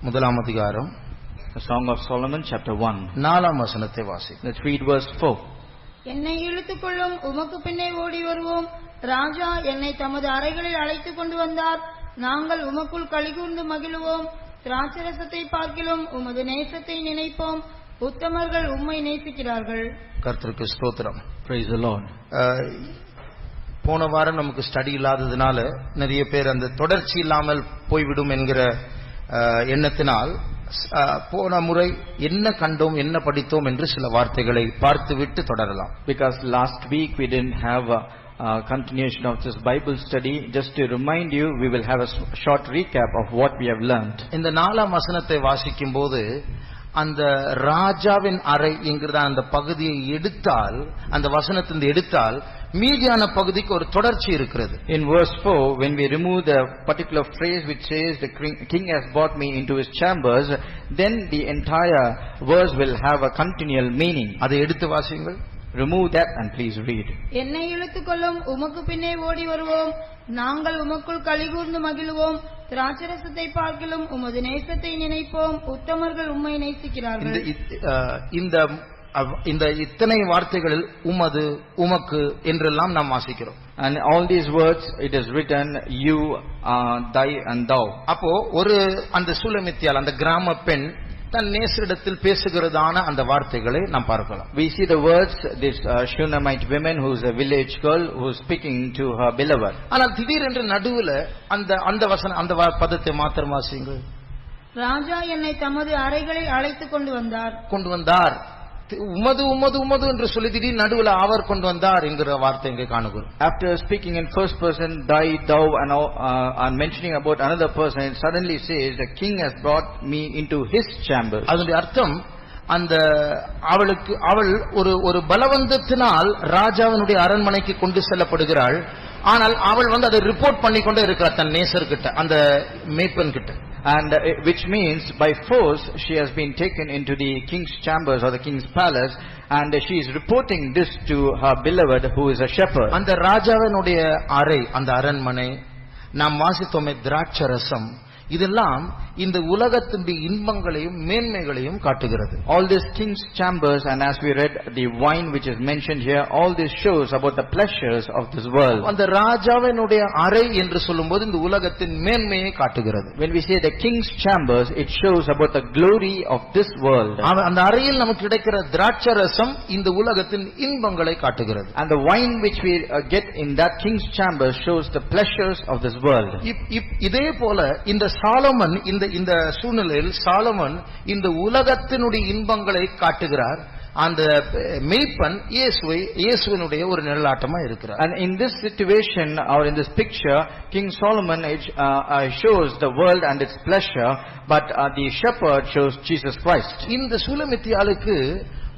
முதலாம் அதிகாரம், The Song of Solomon, chapter 1. 4ஆம் வசனத்தை வாசி. Let's read verse 4. என்னை இழுத்துக்கொள்ளும் உமக்கு பின்னே ஓடி வருவோம். ராஜா என்னை தமது அறைகளில் அழைத்துக் கொண்டு வந்தார். நாங்கள் உமக்குள் களிகூர்ந்து மகிழுவோம். திராட்சரசத்தை பார்க்கிலும் உமது நேசத்தை நினைப்போம். உத்தமர்கள் உம்மை நேசிக்கிறார்கள். கர்த்தருக்கு ஸ்தோத்திரம். Praise the Lord. போன வாரம் நமக்கு ஸ்டடி இல்லாததுனால நிறைய பேர் அந்த தொடர்ச்சி இல்லாமல் போய்விடும் என்கிற எண்ணத்தினால் போன முறை என்ன கண்டோம் என்ன படித்தோம் என்று சில வார்த்தைகளை பார்த்துவிட்டு தொடரலாம். Because last week we didn't have a continuation of this Bible study, just to remind you, we will have a short recap of what we have learned. இந்த 4ஆம் வசனத்தை வாசிக்கும் போது அந்த ராஜாவின் அறை என்கிற அந்த பகுதியை எடுத்தால், அந்த வசனத்திலிருந்து எடுத்தால் மீதியான பகுதிக்கு ஒரு தொடர்ச்சி இருக்கிறது. In verse 4, when we remove the particular phrase which says the king has brought me into his chambers, then the entire verse will have a continual meaning. அதை எடுத்து வாசியுங்கள். Remove that and please read. என்னை இழுத்துக்கொள்ளும் உமக்கு பின்னே ஓடி வருவோம். நாங்கள் உமக்குள் களிகூர்ந்து மகிழுவோம். திராட்சரசத்தை பார்க்கிலும் உமது நேசத்தை நினைப்போம். உத்தமர்கள் உம்மை நேசிக்கிறார்கள். இந்த இத்தனை வார்த்தைகளில் உமது, உமக்கு என்றெல்லாம் நாம் வாசிக்கிறோம். And all these words, it is written you, thy and thou. அப்போ ஒரு அந்த சூலமித்தியால், அந்த கிராம பெண் தன் நேசரிடத்தில் பேசுகிறதான அந்த வார்த்தைகளை நாம் பார்க்கலாம். We see the words, this Shunammite woman who is a village girl who is speaking to her beloved. ஆனால் திடீரென்று நடுவுல அந்த வசனம், அந்த பதத்தை மாத்திரம் வாசியுங்கள். ராஜா என்னை தமது அறைகளில் அழைத்துக் கொண்டு வந்தார். உமது உமது உமது என்று சொல்லி திடீர் நடுவுல அவர் கொண்டு வந்தார் என்கிற வார்த்தை இங்கே காணுகிறோம். After speaking in first person, thy, thou and mentioning about another person, it suddenly says the king has brought me into his chambers. அதனுடைய அர்த்தம், அந்த அவள் ஒரு பலவந்தத்தினால் ராஜாவினுடைய அரண்மனைக்கு கொண்டு செல்லப்படுகிறாள். ஆனால் அவள் அதை ரிப்போர்ட் பண்ணி கொண்டே இருக்கிறார் தன் நேசர்கிட்ட, அந்த மேய்ப்பன் கிட்ட. And which means by force she has been taken into the king's chambers or the king's palace, and she is reporting this to her beloved who is a shepherd. அந்த ராஜாவினுடைய அறை, அந்த அரண்மனை, நாம் வாசித்தோமே திராட்சரசம், இதெல்லாம் இந்த உலகத்தின் இன்பங்களையும் மேன்மைகளையும் காட்டுகிறது. All these king's chambers, and as we read the wine which is mentioned here, all this shows about the pleasures of this world. அந்த ராஜாவினுடைய அறை என்று சொல்லும்போது இந்த உலகத்தின் மேன்மையை காட்டுகிறது. When we say the king's chambers, it shows about the glory of this world. அந்த அறையில் நமக்கு கிடைக்கிற திராட்சரசம் இந்த உலகத்தின் இன்பங்களை காட்டுகிறது. And the wine which we get in that king's chamber shows the pleasures of this world. இதே போல இந்த சாலமன், இந்த சூழ்நிலையில் சாலமன் இந்த உலகத்தினுடைய இன்பங்களை காட்டுகிறார். அந்த மேய்ப்பன் இயேசுவினுடைய ஒரு நிழலாட்டமா இருக்கிறார். And in this situation or in this picture, King Solomon shows the world and its pleasure, but the shepherd shows Jesus Christ. இந்த சூலமித்தியாளுக்கு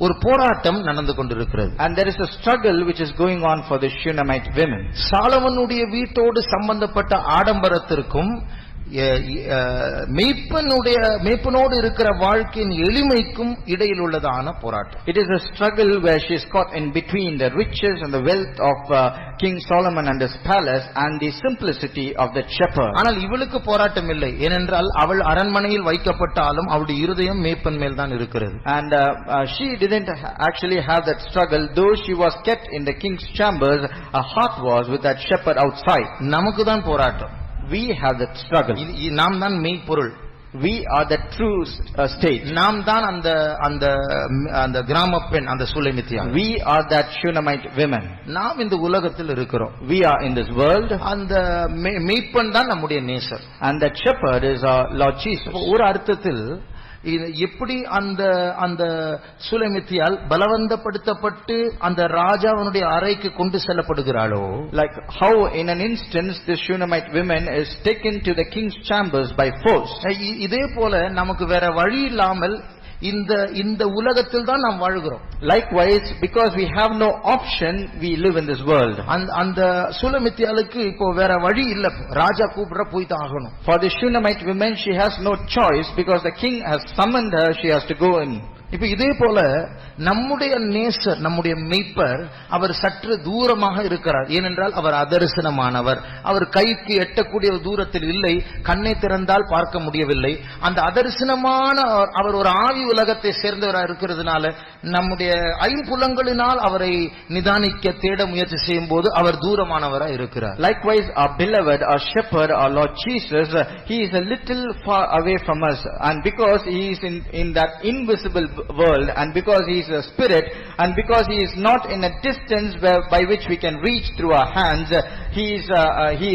ஒரு போராட்டம் நடந்து கொண்டிருக்கிறது. And there is a struggle which is going on for the Shunammite women. சாலமனுடைய வீட்டோடு சம்பந்தப்பட்ட ஆடம்பரத்திற்கும் மேய்ப்பனோடு இருக்கிற வாழ்க்கையின் எளிமைக்கும் இடையில் உள்ளதான போராட்டம். It is a struggle where she is caught in between the riches and the wealth of King Solomon and his palace and the simplicity of the shepherd. ஆனால் இவளுக்கு போராட்டம் இல்லை. ஏனென்றால் அவள் அரண்மனையில் வைக்கப்பட்டாலும் அவளுடைய இருதயம் மேய்ப்பன் மேல் தான் இருக்கிறது. And she didn't actually have that struggle, though she was kept in the king's chambers. Her heart was with that shepherd outside. நமக்கு தான் போராட்டம். We have that struggle. நாம் தான் மெய்ப்பொருள். We are the true state. நாம் தான் அந்த கிராம பெண், அந்த சூலமித்தியா. We are that Shunammite women. நாம் இந்த உலகத்தில் இருக்கிறோம். We are in this world. அந்த மெய்ப்பன் தான் நம்முடைய நேசர். And that shepherd is our Lord Jesus. ஒரு அர்த்தத்தில் எப்படி அந்த சூலமித்தியால் பலவந்தப்படுத்தப்பட்டு அந்த ராஜாவினுடைய அறைக்கு கொண்டு செல்லப்படுகிறாளோ, like how in an instance this Shunammite woman is taken to the king's chambers by force. இதே போல நமக்கு வேற வழி இல்லாமல் இந்த உலகத்தில் தான் நாம் வாழ்கிறோம். Likewise, because we have no option, we live in this world. அந்த சூலமித்தியாளுக்கு இப்போ வேற வழி இல்ல, ராஜா கூப்பிடுற போய் தான் ஆகணும். For the Shunammite woman, she has no choice because the king has summoned her, she has to go in. இப்ப இதே போல நம்முடைய நேசர், நம்முடைய மெய்ப்பர், அவர் சற்று தூரமாக இருக்கிறார். ஏனென்றால் அவர் அதரிசனமானவர். அவர் கைக்கு எட்டக்கூடிய தூரத்தில் இல்லை, கண்ணை திறந்தால் பார்க்க முடியவில்லை. அந்த அதரிசனமான அவர் ஒரு ஆவி உலகத்தை சேர்ந்தவராக இருக்கிறதுனால நம்முடைய ஐம்புலங்களினால் அவரை நிதானிக்க தேட முயற்சி செய்யும் போது அவர் தூரமானவராக இருக்கிறார். Likewise, our beloved, our shepherd, our Lord Jesus, he is a little far away from us, and because he is in that invisible world, and because he is a spirit, and because he is not in a distance by which we can reach through our hands, he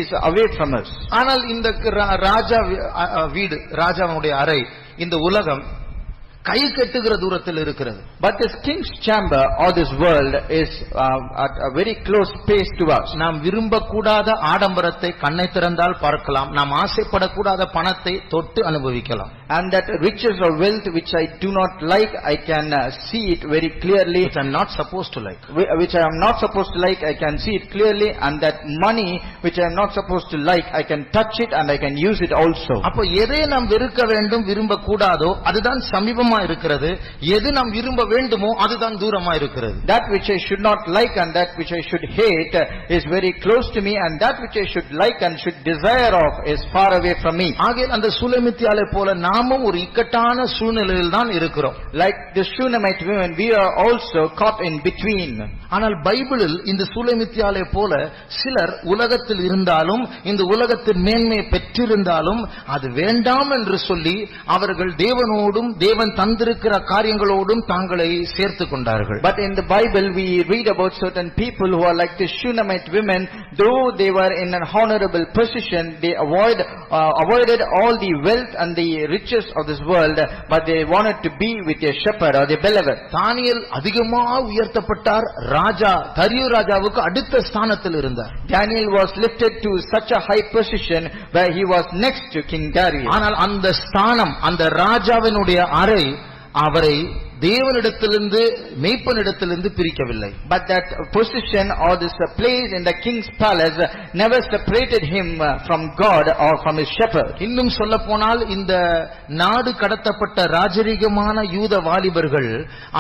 is away from us. ஆனால் இந்த ராஜா வீடு, ராஜாவுடைய அறை, இந்த உலகம் கை கட்டுகிற தூரத்தில் இருக்கிறது. But this king's chamber or this world is at a very close space to us. நாம் விரும்பக்கூடாத ஆடம்பரத்தை கண்ணை திறந்தால் பார்க்கலாம். நாம் ஆசைப்படக்கூடாத பணத்தை தொட்டு அனுபவிக்கலாம். And that riches or wealth which I do not like, I can see it very clearly. Which I am not supposed to like. Which I am not supposed to like, I can see it clearly. And that money which I am not supposed to like, I can touch it and I can use it also. அப்போ எதை நாம் வெறுக்க வேண்டும், விரும்ப கூடாதோ அதுதான் சமீபமா இருக்கிறது. எது நாம் விரும்ப வேண்டுமோ அதுதான் தூரமா இருக்கிறது. That which I should not like and that which I should hate is very close to me, and that which I should like and should desire of is far away from me. ஆகையால் அந்த சூலமித்தியாளை போல நாமும் ஒரு இக்கட்டான சூழ்நிலையில் தான் இருக்கிறோம். Like the Shunammite women, we are also caught in between. ஆனால் பைபிளில் இந்த சூலமித்தியாளை போல சிலர் உலகத்தில் இருந்தாலும், இந்த உலகத்தின் மேன்மையை பெற்றிருந்தாலும் அது வேண்டாம் என்று சொல்லி அவர்கள் தேவனோடும் தேவன் தந்திருக்கிற காரியங்களோடும் தாங்களை சேர்த்துக் கொண்டார்கள். But in the Bible we read about certain people who are like the Shunammite women. Though they were in an honorable position, they avoided all the wealth and the riches of this world, but they wanted to be with their shepherd or their beloved. தானியேல் அதிகமாக உயர்த்தப்பட்டார். ராஜா தரியு ராஜாவுக்கு அடுத்த ஸ்தானத்தில் இருந்தார். Daniel was lifted to such a high position where he was next to King Darius. ஆனால் அந்த ஸ்தானம், அந்த ராஜாவினுடைய அறை அவரை தேவனிடத்திலிருந்து மேய்ப்பனிடத்திலிருந்து பிரிக்கவில்லை. But that position or this place in the king's palace never separated him from God or from his shepherd. இன்னும் சொல்ல போனால் இந்த நாடு கடத்தப்பட்ட ராஜரீகமான யூத வாலிபர்கள்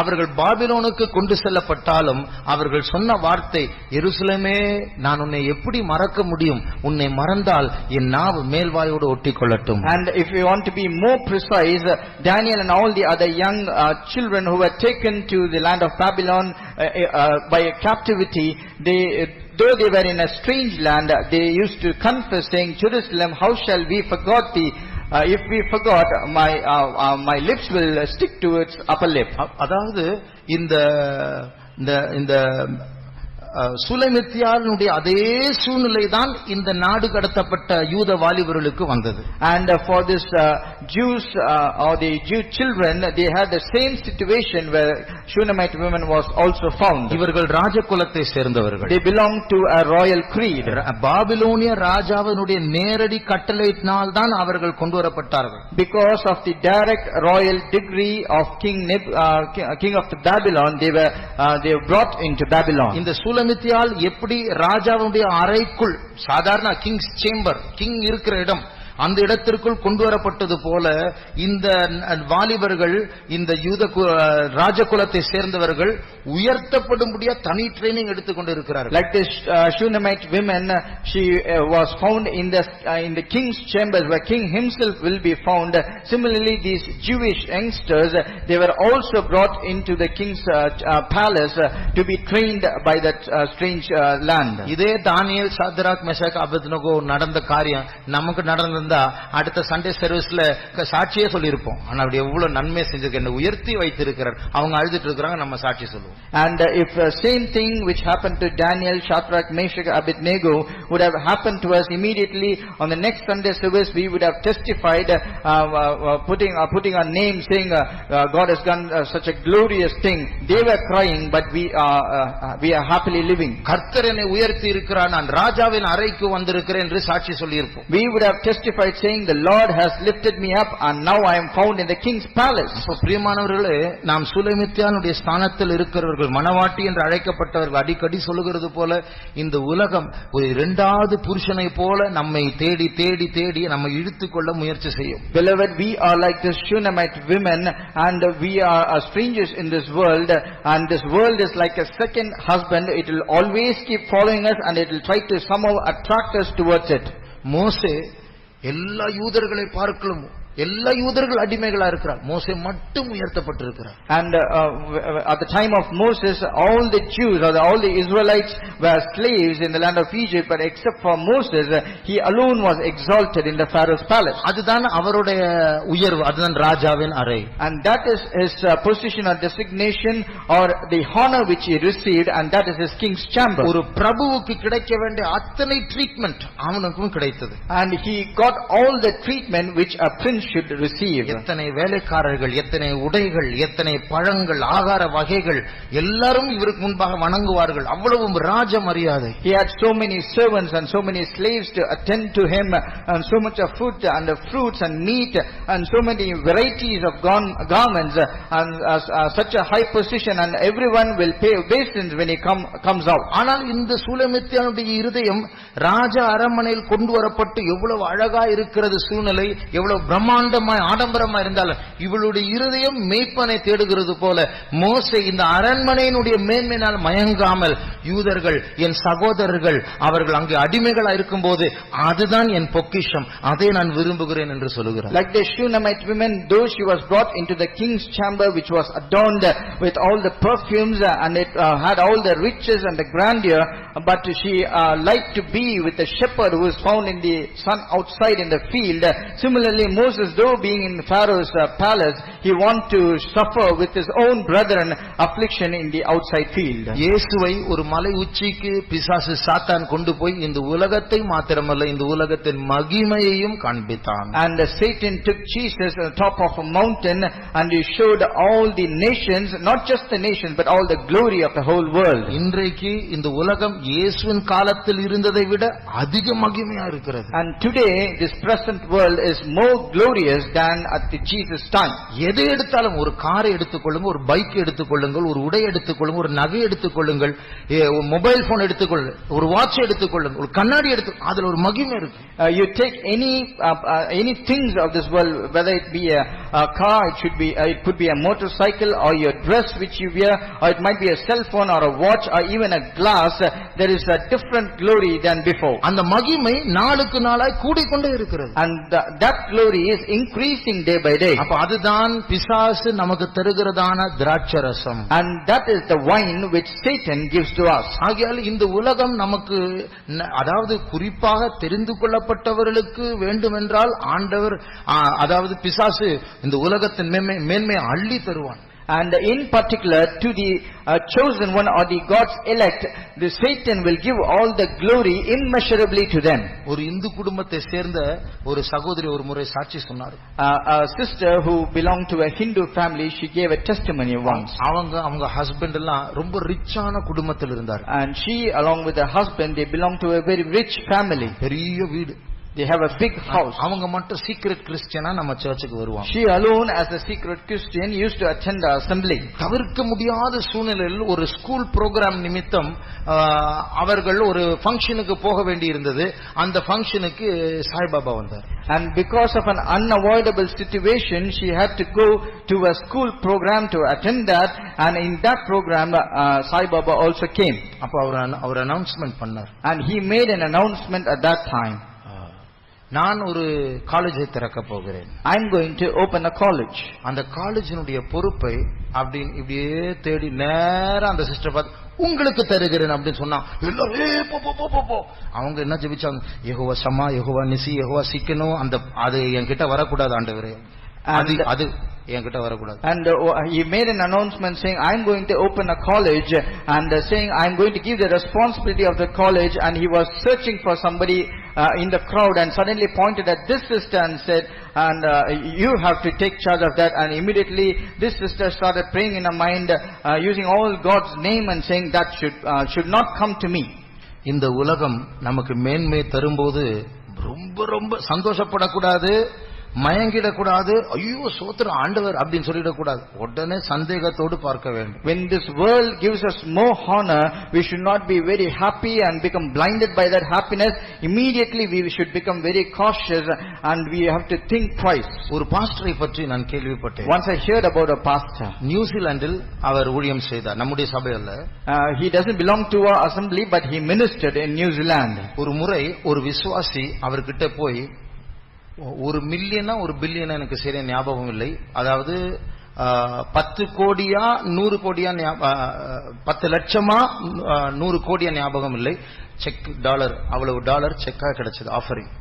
அவர்கள் பாபிலோனுக்கு கொண்டு செல்லப்பட்டாலும் அவர்கள் சொன்ன வார்த்தை, எருசலேமே நான் உன்னை எப்படி மறக்க முடியும், உன்னை மறந்தால் என் நாவு மேல்வாயோடு ஒட்டிக்கொள்ளட்டும். And if you want to be more precise, Daniel and all the other young children who were taken to the land of Babylon by captivity, though they were in a strange land, they used to confess, saying, Jerusalem, how shall we forget thee? If we forgot, my lips will stick to its upper lip. அதாவது இந்த சுலைமித்தியாளுடைய அதே சூழ்நிலை தான் இந்த நாடு கடத்தப்பட்ட யூத வாலிபர்களுக்கு வந்தது. And for this Jews or the Jew children, they had the same situation where Shunammite women was also found. இவர்கள் ராஜகுலத்தை சேர்ந்தவர்கள். They belonged to a royal creed. பாபிலோனிய ராஜாவினுடைய நேரடி கட்டளையினால் தான் அவர்கள் கொண்டு வரப்பட்டார்கள். Because of the direct royal degree of king of the Babylon, they were brought into Babylon. இந்த சுலமித்தியால் எப்படி ராஜாவுடைய அறைக்குள், சாதாரண கிங்ஸ் சேம்பர், கிங் இருக்கிற இடம், அந்த இடத்திற்குள் கொண்டு வரப்பட்டது போல இந்த வாலிபர்கள், இந்த யூத ராஜகுலத்தை சேர்ந்தவர்கள் உயர்த்தப்படும்படியா தனி ட்ரைனிங் எடுத்துக்கொண்டு இருக்கிறார்கள். Like this Shunammite women, she was found in the king's chambers where king himself will be found. Similarly, these Jewish youngsters, they were also brought into the king's palace to be trained by that strange land. இதே தானியேல், Shadrach, Meshach, Abednego நடந்த காரியம் நமக்கு நடந்த அடுத்த Sunday சர்வீஸ்ல சாட்சியே சொல்லியிருப்போம். ஆனா அப்படி எவ்வளவு நன்மை செஞ்சிருக்க, என்ன உயர்த்தி வைத்திருக்கிறார், அவங்க அழுதுட்டு இருக்கிறாங்க, நம்ம சாட்சி சொல்லுவோம். And if same thing which happened to Daniel, Shadrach, Meshach, Abednego would have happened to us immediately on the next Sunday service, we would have testified, putting our name, saying God has done such a glorious thing. They were crying, but we are happily living. கர்த்தர் என்னை உயர்த்தி இருக்கிறார், நான் ராஜாவின் அறைக்கு வந்திருக்கிறேன் என்று சாட்சி சொல்லியிருப்போம். We would have testified testified saying, the Lord has lifted me up and now I am found in the king's palace. அப்ப பிரியமானவர்களே, நாம் சுலைமித்தியானுடைய ஸ்தானத்தில் இருக்கிறவர்கள், மணவாட்டி என்று அழைக்கப்பட்டவர்கள், அடிக்கடி சொல்லுகிறது போல இந்த உலகம் ஒரு இரண்டாவது புருஷனை போல நம்மை தேடி தேடி தேடி நம்மை இழுத்துக்கொள்ள முயற்சி செய்யும். Beloved, we are like the Shunammite women, and we are strangers in this world, and this world is like a second husband. It will always keep following us, and it will try to somehow attract us towards it. மோசே எல்லா யூதர்களை பார்க்கலும் எல்லா யூதர்கள் அடிமைகளா இருக்கிறார், மோசே மட்டும் உயர்த்தப்பட்டிருக்கிறார். And at the time of Moses, all the Jews or all the Israelites were slaves in the land of Egypt, but except for Moses, he alone was exalted in the Pharaoh's palace. அதுதான் அவருடைய உயர்வு, அதுதான் ராஜாவின் அறை. And that is his position or designation or the honor which he received, and that is his king's chamber. ஒரு பிரபுவுக்கு கிடைக்க வேண்டிய அத்தனை ட்ரீட்மெண்ட் அவனுக்கும் கிடைத்தது. And he got all the treatment which a prince should receive. எத்தனை வேலைக்காரர்கள், எத்தனை உடைகள், எத்தனை பழங்கள், ஆகார வகைகள், எல்லாரும் இவருக்கு முன்பாக வணங்குவார்கள். அவ்வளவு ராஜ மரியாதை. He had so many servants and so many slaves to attend to him, and so much of food and fruits and meat and so many varieties of garments, and such a high position, and everyone will pay obeisance when he comes out. ஆனால் இந்த சூலமித்தியானுடைய இருதயம் ராஜ அரண்மனையில் கொண்டு வரப்பட்டு எவ்வளவு அழகா இருக்கிறது சூழ்நிலை, எவ்வளவு பிரம்மாண்டமாய் ஆடம்பரமா இருந்தாலும் இவளுடைய இருதயம் மேய்ப்பனை தேடுகிறது போல மோசே இந்த அரண்மனையினுடைய மேன்மையினால் மயங்காமல், யூதர்கள் என் சகோதரர்கள் அவர்கள் அங்கே அடிமைகளா இருக்கும்போது அதுதான் என் பொக்கிஷம், அதை நான் விரும்புகிறேன் என்று சொல்லுகிறார். Like the Shunammite women, though she was brought into the king's chamber which was adorned with all the perfumes, and it had all the riches and the grandeur, but she liked to be with the shepherd who is found in the sun outside in the field. Similarly, Moses, though being in Pharaoh's palace, he wanted to suffer with his own brethren affliction in the outside field. இயேசுவை ஒரு மலை உச்சிக்கு பிசாசு சாத்தான் கொண்டு போய் இந்த உலகத்தை மாத்திரமல்ல இந்த உலகத்தின் மகிமையையும் காண்பித்தான். And Satan took Jesus on top of a mountain, and he showed all the nations, not just the nations but all the glory of the whole world. இன்றைக்கு இந்த உலகம் இயேசுவின் காலத்தில் இருந்ததை விட அதிக மகிமையா இருக்கிறது. And today this present world is more glorious than at the Jesus time. எதை எடுத்தாலும், ஒரு காரை எடுத்துக்கொள்ளுங்க, ஒரு பைக் எடுத்துக்கொள்ளுங்கள், ஒரு உடை எடுத்துக்கொள்ளுங்க, ஒரு நகை எடுத்துக்கொள்ளுங்கள், மொபைல் போன் எடுத்துக்கொள்ளுங்க, ஒரு வாட்ச் எடுத்துக்கொள்ளுங்க, ஒரு கண்ணாடி எடுத்து, அதுல ஒரு மகிமை இருக்கு. You take any things of this world, whether it be a car, it could be a motorcycle, or your dress which you wear, or it might be a cell phone or a watch or even a glass. There is a different glory than before. அந்த மகிமை நாளுக்கு நாளாய் கூடிக்கொண்டே இருக்கிறது. And that glory is increasing day by day. அப்ப அதுதான் பிசாசு நமக்கு தருகிறதான திராட்சரசம். And that is the wine which Satan gives to us. ஆகையால் இந்த உலகம் நமக்கு, அதாவது குறிப்பாக தெரிந்து கொள்ளப்பட்டவர்களுக்கு வேண்டுமென்றால் ஆண்டவர், அதாவது பிசாசு இந்த உலகத்தின் மேன்மை அள்ளி தருவான். And in particular to the chosen one or the God's elect, the Satan will give all the glory immeasurably to them. ஒரு இந்து குடும்பத்தை சேர்ந்த ஒரு சகோதரி ஒரு முறை சாட்சி சொன்னார். A sister who belonged to a Hindu family, she gave a testimony once. அவங்க ஹஸ்பண்ட் எல்லாம் ரொம்ப ரிச்சான குடும்பத்தில் இருந்தார். And she along with her husband, they belonged to a very rich family. பெரிய வீடு. They have a big house. அவங்க மட்டும் சீக்ரெட் கிறிஸ்டியனா நம்ம சர்ச்சுக்கு வருவாங்க. She alone as a secret Christian used to attend the assembly. தவிர்க்க முடியாத சூழ்நிலையில் ஒரு ஸ்கூல் புரோகிராம் நிமித்தம் அவர்கள் ஒரு ஃபங்க்ஷனுக்கு போக வேண்டி இருந்தது. அந்த ஃபங்க்ஷனுக்கு சாய்பாபா வந்தார். And because of an unavoidable situation, she had to go to a school program to attend that, and in that program Sai Baba also came. அப்ப அவர் அனௌன்ஸ்மென்ட் பண்ணார். And he made an announcement at that time. நான் ஒரு காலேஜை திறக்க போகிறேன். I'm going to open a college. அந்த காலேஜினுடைய பொறுப்பை அப்படின்னு இப்படியே தேடி நேரா அந்த சிஸ்டர் பார்த்து உங்களுக்கு தருகிறேன் அப்படின்னு சொன்னா எல்லாரும் போ. அவங்க என்ன ஜெபிச்சாங்க, யெகோவா ஷமா, யெகோவா நிசி, யெகோவா சீக்கிரம், அது என்கிட்ட வரக்கூடாது ஆண்டவரே, அது என்கிட்ட வரக்கூடாது. And he made an announcement saying, I'm going to open a college, and saying I'm going to give the responsibility of the college. And he was searching for somebody in the crowd, and suddenly pointed at this sister and said, and you have to take charge of that. And immediately this sister started praying in her mind, using all God's name and saying that should not come to me. இந்த உலகம் நமக்கு மேன்மை தரும்போது ரொம்ப ரொம்ப சந்தோஷப்படக்கூடாது, மயங்கிடக்கூடாது. ஐயோ சோத்திரம் ஆண்டவர் அப்படின்னு சொல்லிடக்கூடாது. உடனே சந்தேகத்தோடு பார்க்க வேண்டும். When this world gives us more honor, we should not be very happy and become blinded by that happiness. Immediately we should become very cautious and we have to think twice. ஒரு பாஸ்டரை பற்றி நான் கேள்விப்பட்டேன். Once I heard about a pastor. நியூசிலாந்தில் அவர் ஊழியம் செய்தார், நம்முடைய சபையில். He doesn't belong to our assembly, but he ministered in New Zealand. ஒரு முறை ஒரு விசுவாசி அவர்கிட்ட போய், 1 மில்லியனா 1 பில்லியனா எனக்கு சரியா ஞாபகம் இல்லை, அதாவது 10 கோடியா 100 கோடியா 10 லட்சமா 100 கோடியா ஞாபகம் இல்லை, செக் டாலர், அவ்வளவு டாலர் செக்கா கிடைச்சது offering.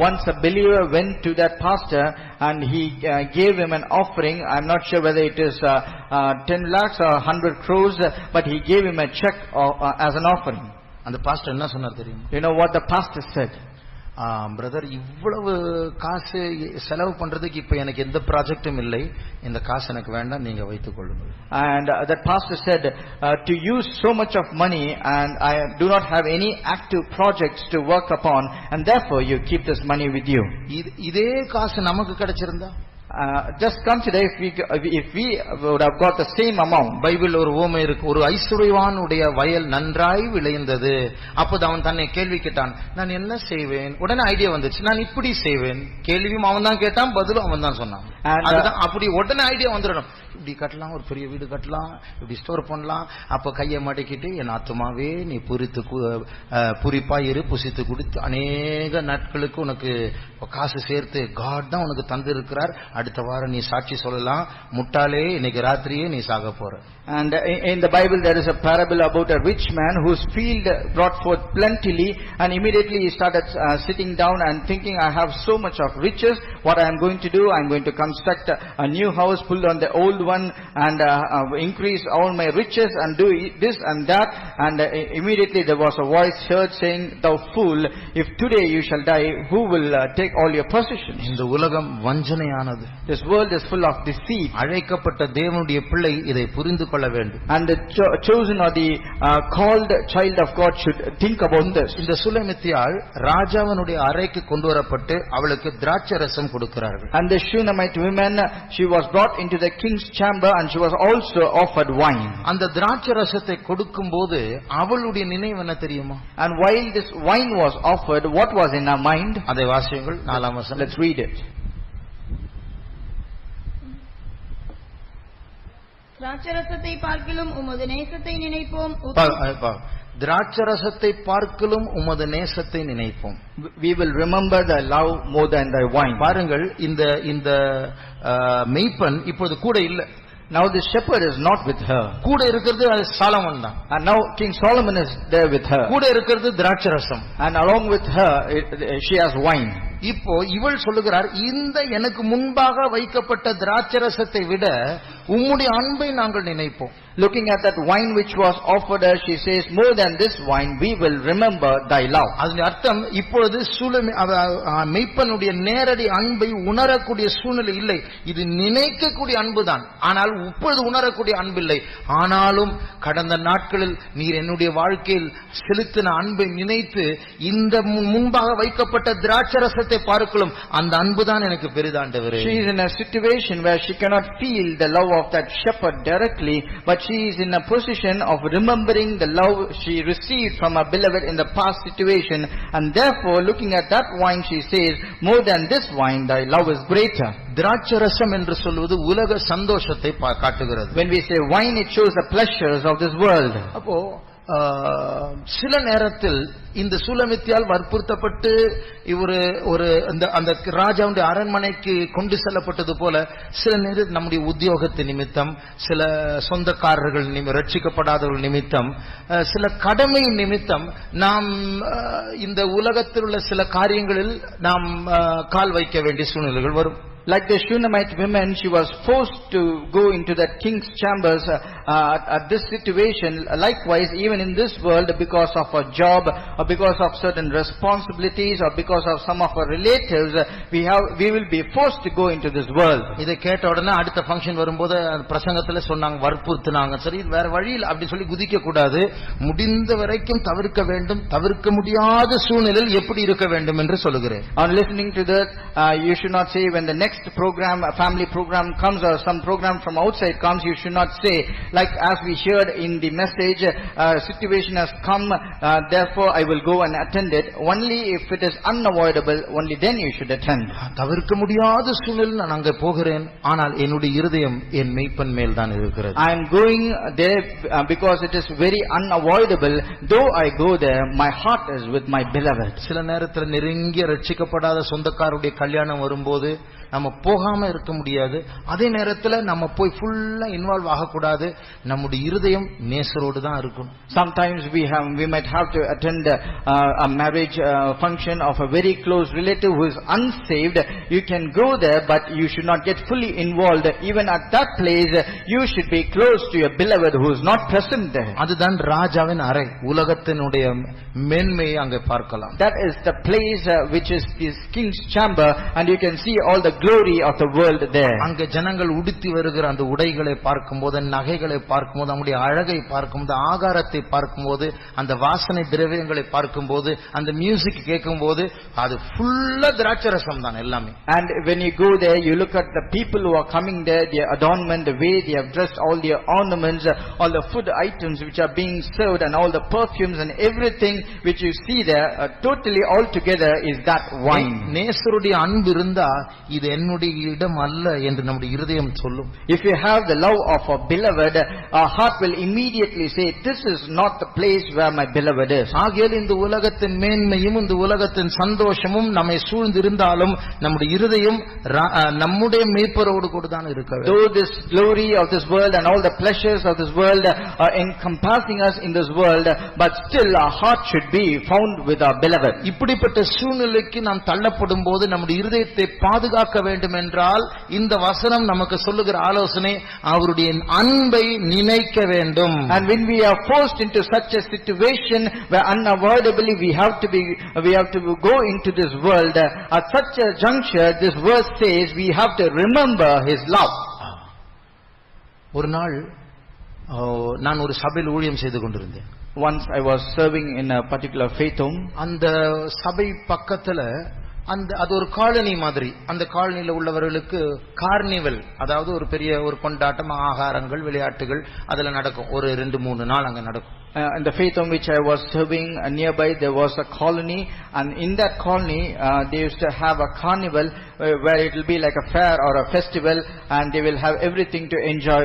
Once a believer went to that pastor and he gave him an offering. I'm not sure whether it is 10 lakhs or 100 crores, but he gave him a check as an offering. அந்த pastor என்ன சொன்னார் தெரியுமா? You know what the pastor said? Brother, இவ்வளவு காசு செலவு பண்றதுக்கு இப்ப எனக்கு எந்த ப்ராஜெக்டும் இல்லை, இந்த காசு எனக்கு வேண்டாம், நீங்க வைத்துக் கொள்ளுங்கள். And that pastor said, to use so much of money and I do not have any active projects to work upon, and therefore you keep this money with you. இதே காசு நமக்கு கிடைச்சிருந்தா, just consider if we would have got the same amount. Bible ஒரு ஓமை இருக்கு, ஒரு ஐஸ்வர்யவானுடைய வயல் நன்றாய் விளைந்தது. அப்போது அவன் தன்னை கேள்வி கேட்டான், நான் என்ன செய்வேன்? உடனே ஐடியா வந்துச்சு, நான் இப்படி செய்வேன். கேள்வியும் அவன் தான் கேட்டான், பதிலும் அவன் தான் சொன்னான். அதுதான் அப்படி உடனே ஐடியா வந்துடணும். இப்படி கட்டலாம், ஒரு பெரிய வீடு கட்டலாம், இப்படி ஸ்டோர் பண்ணலாம். அப்ப கையை மடக்கிட்டு, என் ஆத்துமாவே நீ புரிப்பாயிரு, புசித்து குடித்து அநேக நாட்களுக்கு உனக்கு காசு சேர்த்து காட் தான் உனக்கு தந்து இருக்கிறார், அடுத்த வாரம் நீ சாட்சி சொல்லலாம், முட்டாளே இன்னைக்கு ராத்திரியே நீ சாக போற. And in the Bible there is a parable about a rich man whose field brought forth plentifully, and immediately he started sitting down and thinking, I have so much of riches, what I am going to do, I am going to construct a new house, pull on the old one and increase all my riches and do this and that. And immediately there was a voice heard saying, thou fool, if today you shall die, who will take all your possessions? இந்த உலகம் வஞ்சனையானது. This world is full of deceit. அழைக்கப்பட்ட தேவனுடைய பிள்ளை இதை புரிந்து கொள்ள வேண்டும். And the chosen or the called child of God should think about this. இந்த சுலமித்தியாள் ராஜாவினுடைய அறைக்கு கொண்டு வரப்பட்டு அவளுக்கு திராட்சரசம் கொடுக்கிறார்கள். And the Shunammite woman, she was brought into the king's chamber and she was also offered wine. அந்த திராட்சரசத்தை கொடுக்கும்போது அவளுடைய நினைவு என்ன தெரியுமா? And while this wine was offered, what was in her mind? அதை வாசியுங்கள், 4ஆம் வசனம். Let's read it. திராட்சரசத்தை பார்க்கிலும் உமது நேசத்தை நினைப்போம். திராட்சரசத்தை பார்க்கிலும் உமது நேசத்தை நினைப்போம். We will remember thy love more than thy wine. பாருங்கள், இந்த மெய்ப்பன் இப்போது கூட இல்ல. Now the shepherd is not with her. கூட இருக்கிறது சாலமன் தான். And now King Solomon is there with her. கூட இருக்கிறது திராட்சரசம். And along with her she has wine. இப்போ இவள் சொல்லுகிறார், இந்த எனக்கு முன்பாக வைக்கப்பட்ட திராட்சரசத்தை விட உம்முடைய அன்பை நாங்கள் நினைப்போம். Looking at that wine which was offered her, she says, more than this wine we will remember thy love. அதன் அர்த்தம், இப்பொழுது மெய்ப்பனுடைய நேரடி அன்பை உணரக்கூடிய சூழ்நிலை இல்லை, இது நினைக்கக்கூடிய அன்புதான். ஆனால் இப்பொழுது உணரக்கூடிய அன்பில்லை. ஆனாலும் கடந்த நாட்களில் நீர் என்னுடைய வாழ்க்கையில் செலுத்தின அன்பை நினைத்து இந்த முன்பாக வைக்கப்பட்ட திராட்சரசத்தை பார்க்கலாம், அந்த அன்புதான் எனக்கு பெரிதாண்டவரே. She is in a situation where she cannot feel the love of that shepherd directly, but she is in a position of remembering the love she received from her beloved in the past situation, and therefore looking at that wine she says, more than this wine thy love is greater. திராட்சரசம் என்று சொல்வது உலக சந்தோஷத்தை காட்டுகிறது. When we say wine, it shows the pleasures of this world. அப்போ சில நேரத்தில் இந்த சுலமித்தியால் வற்புறுத்தப்பட்டு ஒரு அந்த ராஜாவுடைய அரண்மனைக்கு கொண்டு செல்லப்பட்டது போல, சில நேரம் நம்முடைய உத்தியோகத்தின் நிமித்தம், சில சொந்தக்காரர்கள் ரட்சிக்கப்படாதவர்கள் நிமித்தம், சில கடமை நிமித்தம் நாம் இந்த உலகத்தில் உள்ள சில காரியங்களில் நாம் கால் வைக்க வேண்டிய சூழ்நிலைகள் வரும். Like the Shunammite woman, she was forced to go into that king's chambers at this situation. Likewise, even in this world, because of a job, or because of certain responsibilities, or because of some of our relatives, we will be forced to go into this world. இதை கேட்ட உடனே அடுத்த function வரும்போது பிரசங்கத்துல சொன்னாங்க, வற்புறுத்தினாங்க, சரி வேற வழியில் அப்படி சொல்லி குதிக்க கூடாது, முடிந்த வரைக்கும் தவிர்க்க வேண்டும், தவிர்க்க முடியாத சூழ்நிலையில் எப்படி இருக்க வேண்டும் என்று சொல்லுகிறேன். On listening to that, you should not say when the next program, a family program comes or some program from outside comes, you should not say, like as we heard in the message, situation has come, therefore I will go and attend it. Only if it is unavoidable, only then you should attend. தவிர்க்க முடியாத சூழ்நிலையில் நான் அங்கே போகிறேன், ஆனால் என்னுடைய இருதயம் என் மேய்ப்பன் மேல் தான் இருக்கிறது. I am going there because it is very unavoidable. Though I go there, my heart is with my beloved. சில நேரத்தில் நெருங்கிய ரட்சிக்கப்படாத சொந்தக்காரருடைய கல்யாணம் வரும்போது நம்ம போகாம இருக்க முடியாது. அதே நேரத்துல நம்ம போய் ஃபுல்லா இன்வால்வ் ஆகக்கூடாது. நம்முடைய இருதயம் நேசரோடு தான் இருக்கும். Sometimes we might have to attend a marriage function of a very close relative who is unsaved. You can go there, but you should not get fully involved. Even at that place, you should be close to your beloved who is not present there. அதுதான் ராஜாவின் அறை. உலகத்தினுடைய மேன்மையை அங்கே பார்க்கலாம். That is the place which is this king's chamber, and you can see all the glory of the world there. அங்கே ஜனங்கள் உடுத்தி வருகிற அந்த உடைகளை பார்க்கும்போது, நகைகளை பார்க்கும்போது, அவங்களுடைய அழகை பார்க்கும்போது, ஆகாரத்தை பார்க்கும்போது, அந்த வாசனை திரவியங்களை பார்க்கும்போது, அந்த மியூசிக் கேட்கும்போது, அது ஃபுல்லா திராட்சரசம் தான் எல்லாமே. And when you go there, you look at the people who are coming there, their adornment, the way they have dressed, all their ornaments, all the food items which are being served, and all the perfumes and everything which you see there, totally all together is that wine. நேசருடைய அன்பு இருந்தா இது என்னுடைய இடம் அல்ல என்று நம்முடைய இருதயம் சொல்லும். If you have the love of a beloved, our heart will immediately say, this is not the place where my beloved is. ஆகையால் இந்த உலகத்தின் மேன்மையும் இந்த உலகத்தின் சந்தோஷமும் நம்மை சூழ்ந்திருந்தாலும் நம்முடைய இருதயம் நம்முடைய மேய்ப்பரோடு கூட தான் இருக்க வேண்டும். Though this glory of this world and all the pleasures of this world are encompassing us in this world, but still our heart should be found with our beloved. இப்படிப்பட்ட சூழ்நிலைக்கு நாம் தள்ளப்படும் போது நம்முடைய இருதயத்தை பாதுகாக்க வேண்டும் என்றால் இந்த வசனம் நமக்கு சொல்லுகிற ஆலோசனை, அவருடைய அன்பை நினைக்க வேண்டும். And when we are forced into such a situation where unavoidably we have to go into this world, at such a juncture this verse says we have to remember his love. ஒரு நாள் நான் ஒரு சபையில் ஊழியம் செய்து கொண்டிருந்தேன். Once I was serving in a particular faith home. அந்த சபை பக்கத்துல அது ஒரு காலனி மாதிரி. அந்த காலனில உள்ளவர்களுக்கு கார்னிவல், அதாவது ஒரு பெரிய ஒரு கொண்டாட்டம், ஆகாரங்கள், விளையாட்டுகள் அதுல நடக்கும். ஒரு 2-3 நாள் அங்க நடக்கும். In the faith home which I was serving, nearby there was a colony, and in that colony they used to have a carnival where it will be like a fair or a festival, and they will have everything to enjoy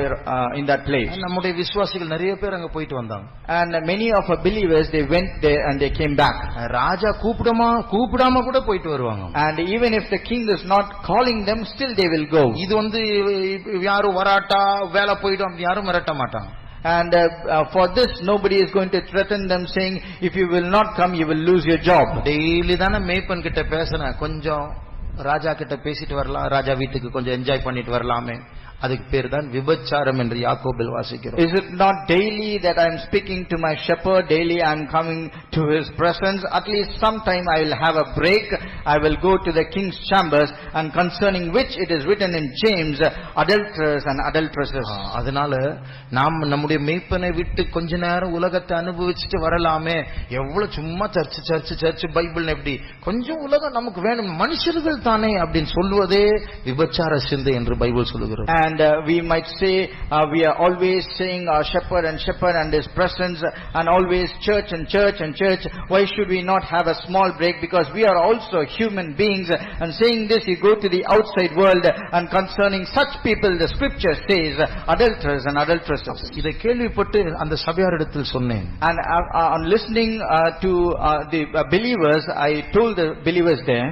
in that place. நம்முடைய விசுவாசிகள் நிறைய பேர் அங்க போயிட்டு வந்தாங்க. And many of our believers, they went there and they came back. ராஜா கூப்பிடாம கூட போயிட்டு வருவாங்க. And even if the king is not calling them, still they will go. இது யாரும் வராட்டா வேலை போய்டும் அப்படி யாரும் மிரட்ட மாட்டாங்க. And for this nobody is going to threaten them saying, if you will not come you will lose your job. Daily தான மேய்ப்பன் கிட்ட பேசணும், கொஞ்சம் ராஜா கிட்ட பேசிட்டு வரலாம், ராஜா வீட்டுக்கு கொஞ்சம் என்ஜாய் பண்ணிட்டு வரலாமே. அதுக்கு பேர் தான் விபச்சாரம் என்று யாக்கோபில் வாசிக்கிறோம். Is it not daily that I am speaking to my shepherd, daily I am coming to his presence? At least sometime I will have a break, I will go to the king's chambers, and concerning which it is written in James, adulterers and adulteresses. அதனால நாம் நம்முடைய மேய்ப்பனை விட்டு கொஞ்ச நேரம் உலகத்தை அனுபவிச்சுட்டு வரலாமே. எவ்வளவு சும்மா சர்ச் பைபிள், எப்படி கொஞ்சம் உலகம் நமக்கு வேணும், மனுஷர்கள் தானே அப்படின்னு சொல்வதே விபச்சார சிந்தை என்று பைபிள் சொல்லுகிறது. And we might say we are always saying our shepherd and his presence, and always church and church and church. Why should we not have a small break? Because we are also human beings, and saying this you go to the outside world, and concerning such people the scripture says adulterers and adulteresses. இதை கேள்விப்பட்டு அந்த சபையாரிடத்தில் சொன்னேன். And on listening to the believers, I told the believers there,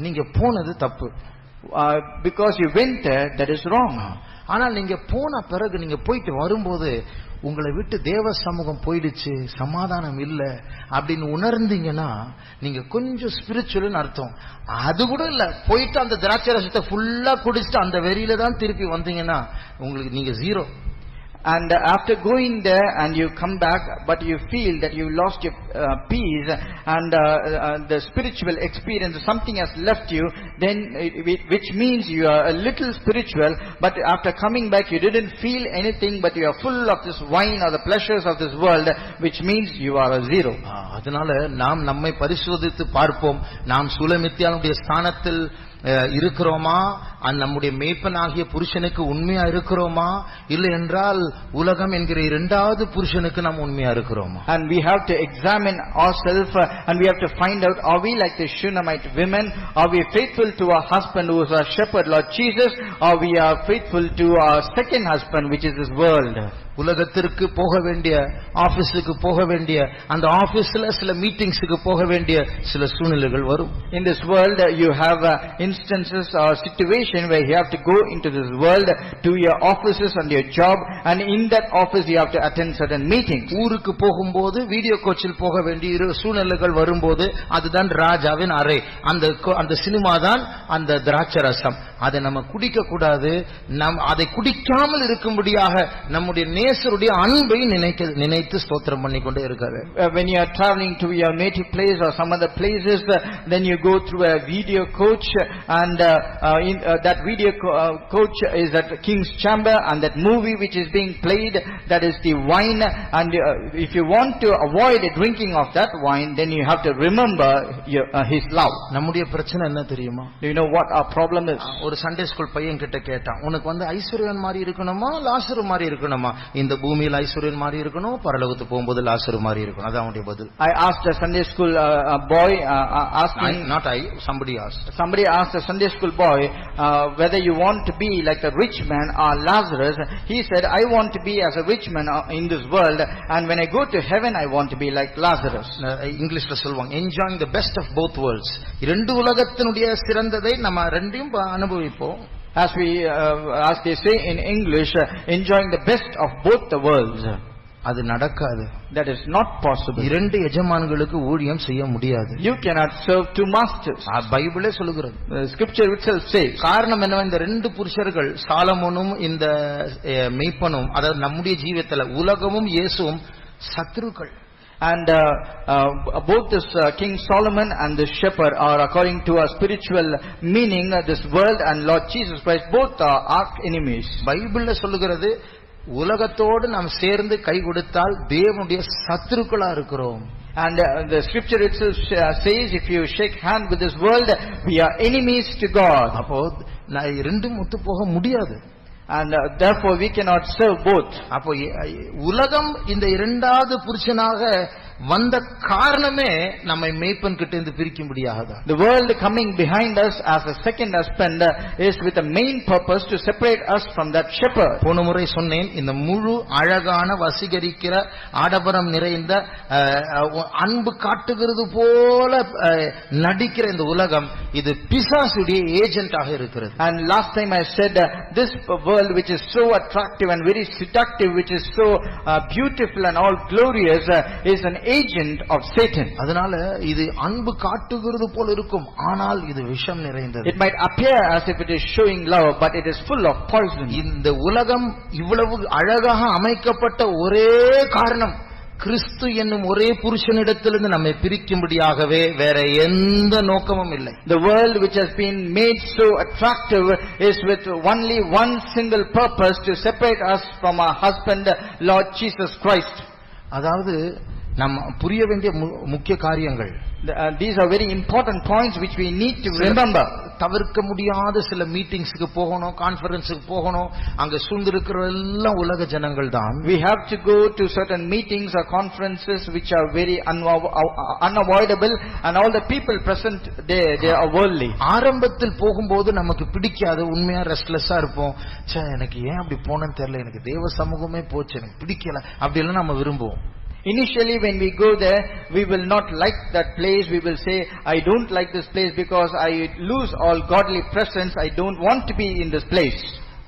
நீங்க போனது தப்பு. Because you went there, that is wrong. ஆனால் நீங்க போன பிறகு நீங்க போயிட்டு வரும்போது உங்களை விட்டு தேவ சமூகம் போயிடுச்சு, சமாதானம் இல்ல அப்படின்னு உணர்ந்தீங்கன்னா நீங்க கொஞ்சம் ஸ்பிரிச்சுவல்னு அர்த்தம். அது கூட இல்ல, போயிட்டு அந்த திராட்சை ரசத்தை ஃபுல்லா குடிச்சிட்டு அந்த வெறியில தான் திருப்பி வந்தீங்கன்னா உங்களுக்கு நீங்க zero. And after going there and you come back, but you feel that you lost your peace and the spiritual experience, something has left you, then which means you are a little spiritual, but after coming back you didn't feel anything, but you are full of this wine or the pleasures of this world, which means you are a zero. அதனால நாம் நம்மை பரிசோதித்து பார்ப்போம். நாம் சுலமித்தியானுடைய ஸ்தானத்தில் இருக்கிறோமா, நம்முடைய மேய்ப்பனாகிய புருஷனுக்கு உண்மையா இருக்கிறோமா, இல்லை என்றால் உலகம் என்கிற இரண்டாவது புருஷனுக்கு நாம் உண்மையா இருக்கிறோமா. And we have to examine ourselves and we have to find out, are we like the Shunammite women? Are we faithful to our husband who is our shepherd, Lord Jesus? Or we are faithful to our second husband, which is this world? உலகத்திற்கு போக வேண்டிய, ஆபீஸுக்கு போக வேண்டிய, அந்த ஆபீஸ்ல சில மீட்டிங்ஸுக்கு போக வேண்டிய சில சூழ்நிலைகள் வரும். In this world you have instances or situation where you have to go into this world to your offices and your job, and in that office you have to attend certain meetings. ஊருக்கு போகும்போது video கோச்சில் போக வேண்டிய சூழ்நிலைகள் வரும்போது அதுதான் ராஜாவின் அறை, அந்த சினிமா தான் அந்த திராட்சை ரசம். அதை நம்ம குடிக்க கூடாது. நாம் அதை குடிக்காமல் இருக்கும்படியாக நம்முடைய நேசருடைய அன்பை நினைத்து ஸ்தோத்திரம் பண்ணிக்கொண்டே இருக்காரு. When you are traveling to your native place or some other places, then you go through a video coach, and that video coach is at King's Chamber, and that movie which is being played, that is the wine, and if you want to avoid drinking of that wine, then you have to remember his love. நம்முடைய பிரச்சனை என்ன தெரியுமா? Do you know what our problem is? ஒரு Sunday school பையன் கிட்ட கேட்டான், உனக்கு ஐஸ்வர்யன் மாதிரி இருக்கணுமா லாசரு மாதிரி இருக்கணுமா? இந்த பூமியில் ஐஸ்வர்யன் மாதிரி இருக்கணும், பரலோகத்துக்கு போகும்போது லாசரு மாதிரி இருக்கணும். அதான் அவனுடைய பதில். I asked a Sunday school boy, asking, not I, somebody asked a Sunday school boy whether you want to be like a rich man or Lazarus. He said, I want to be as a rich man in this world, and when I go to heaven I want to be like Lazarus. இங்கிலீஷ்ல சொல்வாங்க, enjoying the best of both worlds. இரண்டு உலகத்தினுடைய சிறந்ததை நம்ம ரெண்டையும் அனுபவிப்போம். As they say in English, enjoying the best of both the worlds. அது நடக்காது. That is not possible. இரண்டு எஜமான்களுக்கு ஊழியம் செய்ய முடியாது. You cannot serve two masters. பைபிளே சொல்லுகிறது. Scripture itself says. காரணம் என்னவென்றால் இந்த ரெண்டு புருஷர்கள், சாலமோனும் இந்த மேய்ப்பனும், அதாவது நம்முடைய ஜீவிதத்துல உலகமும் இயேசுவும் சத்துருக்கள். And both this King Solomon and this shepherd are, according to our spiritual meaning, this world and Lord Jesus Christ, both are arch enemies. பைபிள்ல சொல்லுகிறது, உலகத்தோடு நாம் சேர்ந்து கை கொடுத்தால் தேவனுடைய சத்துருக்களா இருக்கிறோம். And the scripture itself says, if you shake hand with this world, we are enemies to God. அப்போ ரெண்டும் ஒத்து போக முடியாது. And therefore we cannot serve both. அப்போ உலகம் இந்த இரண்டாவது புருஷனாக வந்த காரணமே நம்மை மேய்ப்பன் கிட்ட இருந்து பிரிக்கும்படியாக. The world coming behind us as a second husband is with a main purpose to separate us from that shepherd. போன முறை சொன்னேன், இந்த முழு அழகான வசீகரிக்கிற ஆடம்பரம் நிறைந்த அன்பு காட்டுகிறது போல நடிக்கிற இந்த உலகம், இது பிசாசுடைய ஏஜென்ட்டாக இருக்கிறது. And last time I said this world which is so attractive and very seductive, which is so beautiful and all glorious, is an agent of Satan. அதனால இது அன்பு காட்டுகிறது போல இருக்கும், ஆனால் இது விஷம் நிறைந்தது. It might appear as if it is showing love, but it is full of poison. இந்த உலகம் இவ்வளவு அழகாக அமைக்கப்பட்ட ஒரே காரணம், கிறிஸ்து என்னும் ஒரே புருஷனிடத்திலிருந்து நம்மை பிரிக்கும்படியாகவே, வேற எந்த நோக்கமும் இல்லை. The world which has been made so attractive is with only one single purpose, to separate us from our husband Lord Jesus Christ. அதாவது நம்ம புரிய வேண்டிய முக்கிய காரியங்கள். These are very important points which we need to remember. தவிர்க்க முடியாத சில மீட்டிங்ஸ்க்கு போகணும், கான்ஃபரன்ஸுக்கு போகணும், அங்க சூழ்ந்திருக்கிற எல்லாம் உலக ஜனங்கள் தான். We have to go to certain meetings or conferences which are very unavoidable, and all the people present there, they are worldly. ஆரம்பத்தில் போகும்போது நமக்கு பிடிக்காது, உண்மையா ரெஸ்ட்லெஸ்ஸா இருப்போம். எனக்கு ஏன் அப்படி போனேன்னு தெரியல, எனக்கு தேவ சமூகமே போச்சு, எனக்கு பிடிக்கல, அப்படி எல்லாம் நம்ம விரும்புவோம். Initially when we go there, we will not like that place. We will say, I don't like this place because I lose all godly presence. I don't want to be in this place.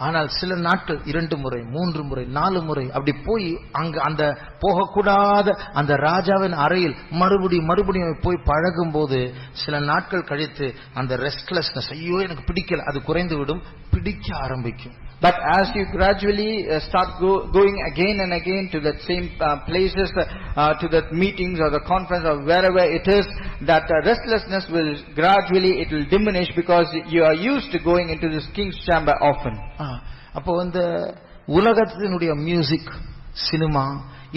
ஆனால் சில நாட்கள் 2 முறை 3 முறை 4 முறை அப்படி போய் அங்க அந்த போகக்கூடாத அந்த ராஜாவின் அறையில் மறுபடியும் போய் பழகும் போது சில நாட்கள் கழித்து அந்த ரெஸ்ட்லெஸ்னஸ், ஐயோ எனக்கு பிடிக்கல, அது குறைந்து விடும், பிடிக்க ஆரம்பிக்கும். But as you gradually start going again and again to that same places, to that meetings or the conference or wherever it is, that restlessness will gradually, it will diminish because you are used to going into this king's chamber often. அப்போ வந்து உலகத்தினுடைய music, cinema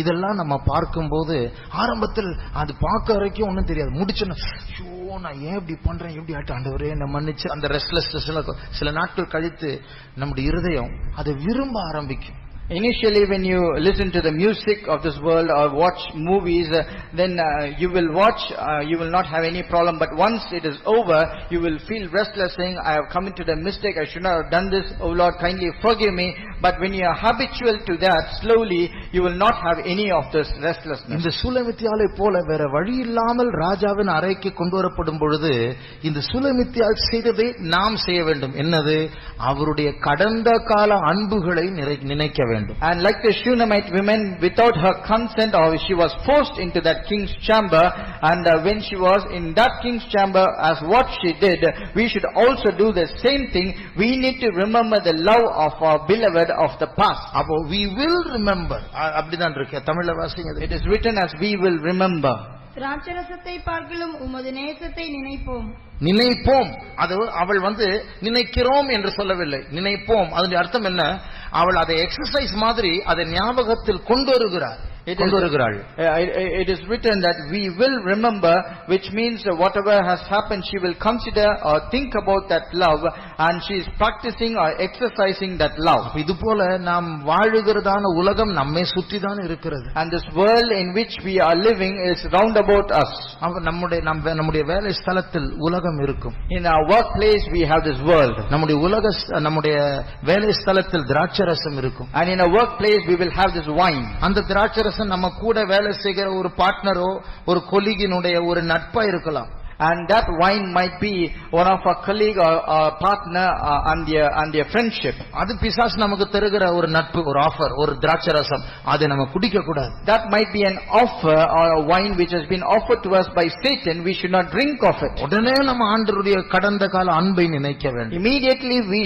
இதெல்லாம் நம்ம பார்க்கும்போது ஆரம்பத்தில் அது பார்க்க வரைக்கும் ஒன்றும் தெரியாது. முடிச்சோன்னா ஐயோ நான் ஏன் இப்படி பண்றேன், எப்படி ஆட்டு ஆண்டவரே என்ன மன்னிச்சு, அந்த ரெஸ்ட்லெஸ்னஸ் சில நாட்கள் கழித்து நம்முடைய இருதயம் அதை விரும்ப ஆரம்பிக்கும். Initially when you listen to the music of this world or watch movies, then you will watch, you will not have any problem, but once it is over, you will feel restless saying, I have come into the mistake, I should not have done this, oh Lord kindly forgive me. But when you are habitual to that, slowly you will not have any of this restlessness. இந்த சூலமித்தியாலை போல வேற வழி இல்லாமல் ராஜாவின் அறைக்கு கொண்டு வரப்படும் பொழுது இந்த சூலமித்தியால் செய்ததை நாம் செய்ய வேண்டும். என்னது? அவருடைய கடந்த கால அன்புகளை நினைக்க வேண்டும். And like the Shunammite woman, without her consent, or she was forced into that king's chamber, and when she was in that king's chamber, as what she did, we should also do the same thing. We need to remember the love of our beloved of the past. அப்போ we will remember, அப்படிதான் இருக்கு தமிழ்ல வாசிங்க. It is written as we will remember. திராட்சரசத்தை பார்க்கிலும் உமது நேசத்தை நினைப்போம். அது அவள் வந்து நினைக்கிறோம் என்று சொல்லவில்லை, நினைப்போம். அதனுடைய அர்த்தம் என்ன? அவள் அதை எக்ஸசைஸ் மாதிரி அதை ஞாபகத்தில் கொண்டு வருகிறாள். It is written that we will remember, which means whatever has happened, she will consider or think about that love, and she is practicing or exercising that love. இது போல நாம் வாழுகிறதான உலகம் நம்மை சுற்றி தான் இருக்கிறது. And this world in which we are living is round about us. நம்முடைய வேலை ஸ்தலத்தில் உலகம் இருக்கும். In our workplace we have this world. நம்முடைய வேலை ஸ்தலத்தில் திராட்சரசம் இருக்கும். And in a workplace we will have this wine. அந்த திராட்சரசம் நம்ம கூட வேலை செய்கிற ஒரு பார்ட்னரோ ஒரு கொலீகினுடைய ஒரு நட்பா இருக்கலாம். And that wine might be one of our colleague or partner and their friendship. அது பிசாசு நமக்கு தருகிற ஒரு நட்பு, ஒரு ஆஃபர், ஒரு திராட்சரசம். அதை நம்ம குடிக்க கூடாது. That might be an offer or a wine which has been offered to us by Satan. We should not drink of it. உடனே நம்ம ஆண்டவருடைய கடந்த கால அன்பை நினைக்க வேண்டும். Immediately we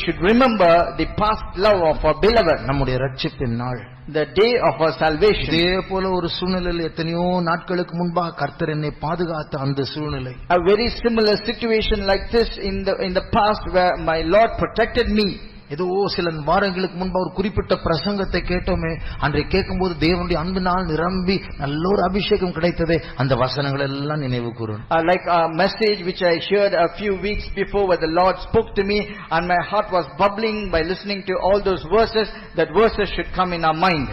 should remember the past love of our beloved. நம்முடைய ரட்சிப்பின் நாள், the day of our salvation. இதே போல ஒரு சூழ்நிலையில் எத்தனையோ நாட்களுக்கு முன்பாக கர்த்தர் என்னை பாதுகாத்த அந்த சூழ்நிலை. A very similar situation like this in the past where my Lord protected me. ஏதோ சில வாரங்களுக்கு முன்பு ஒரு குறிப்பிட்ட பிரசங்கத்தை கேட்டோமே, அன்றை கேட்கும்போது தேவனுடைய அன்பினால் நிரம்பி நல்ல ஒரு அபிஷேகம் கிடைத்ததே, அந்த வசனங்கள் எல்லாம் நினைவு கூறும். Like a message which I heard a few weeks before where the Lord spoke to me and my heart was bubbling by listening to all those verses, that verses should come in our mind.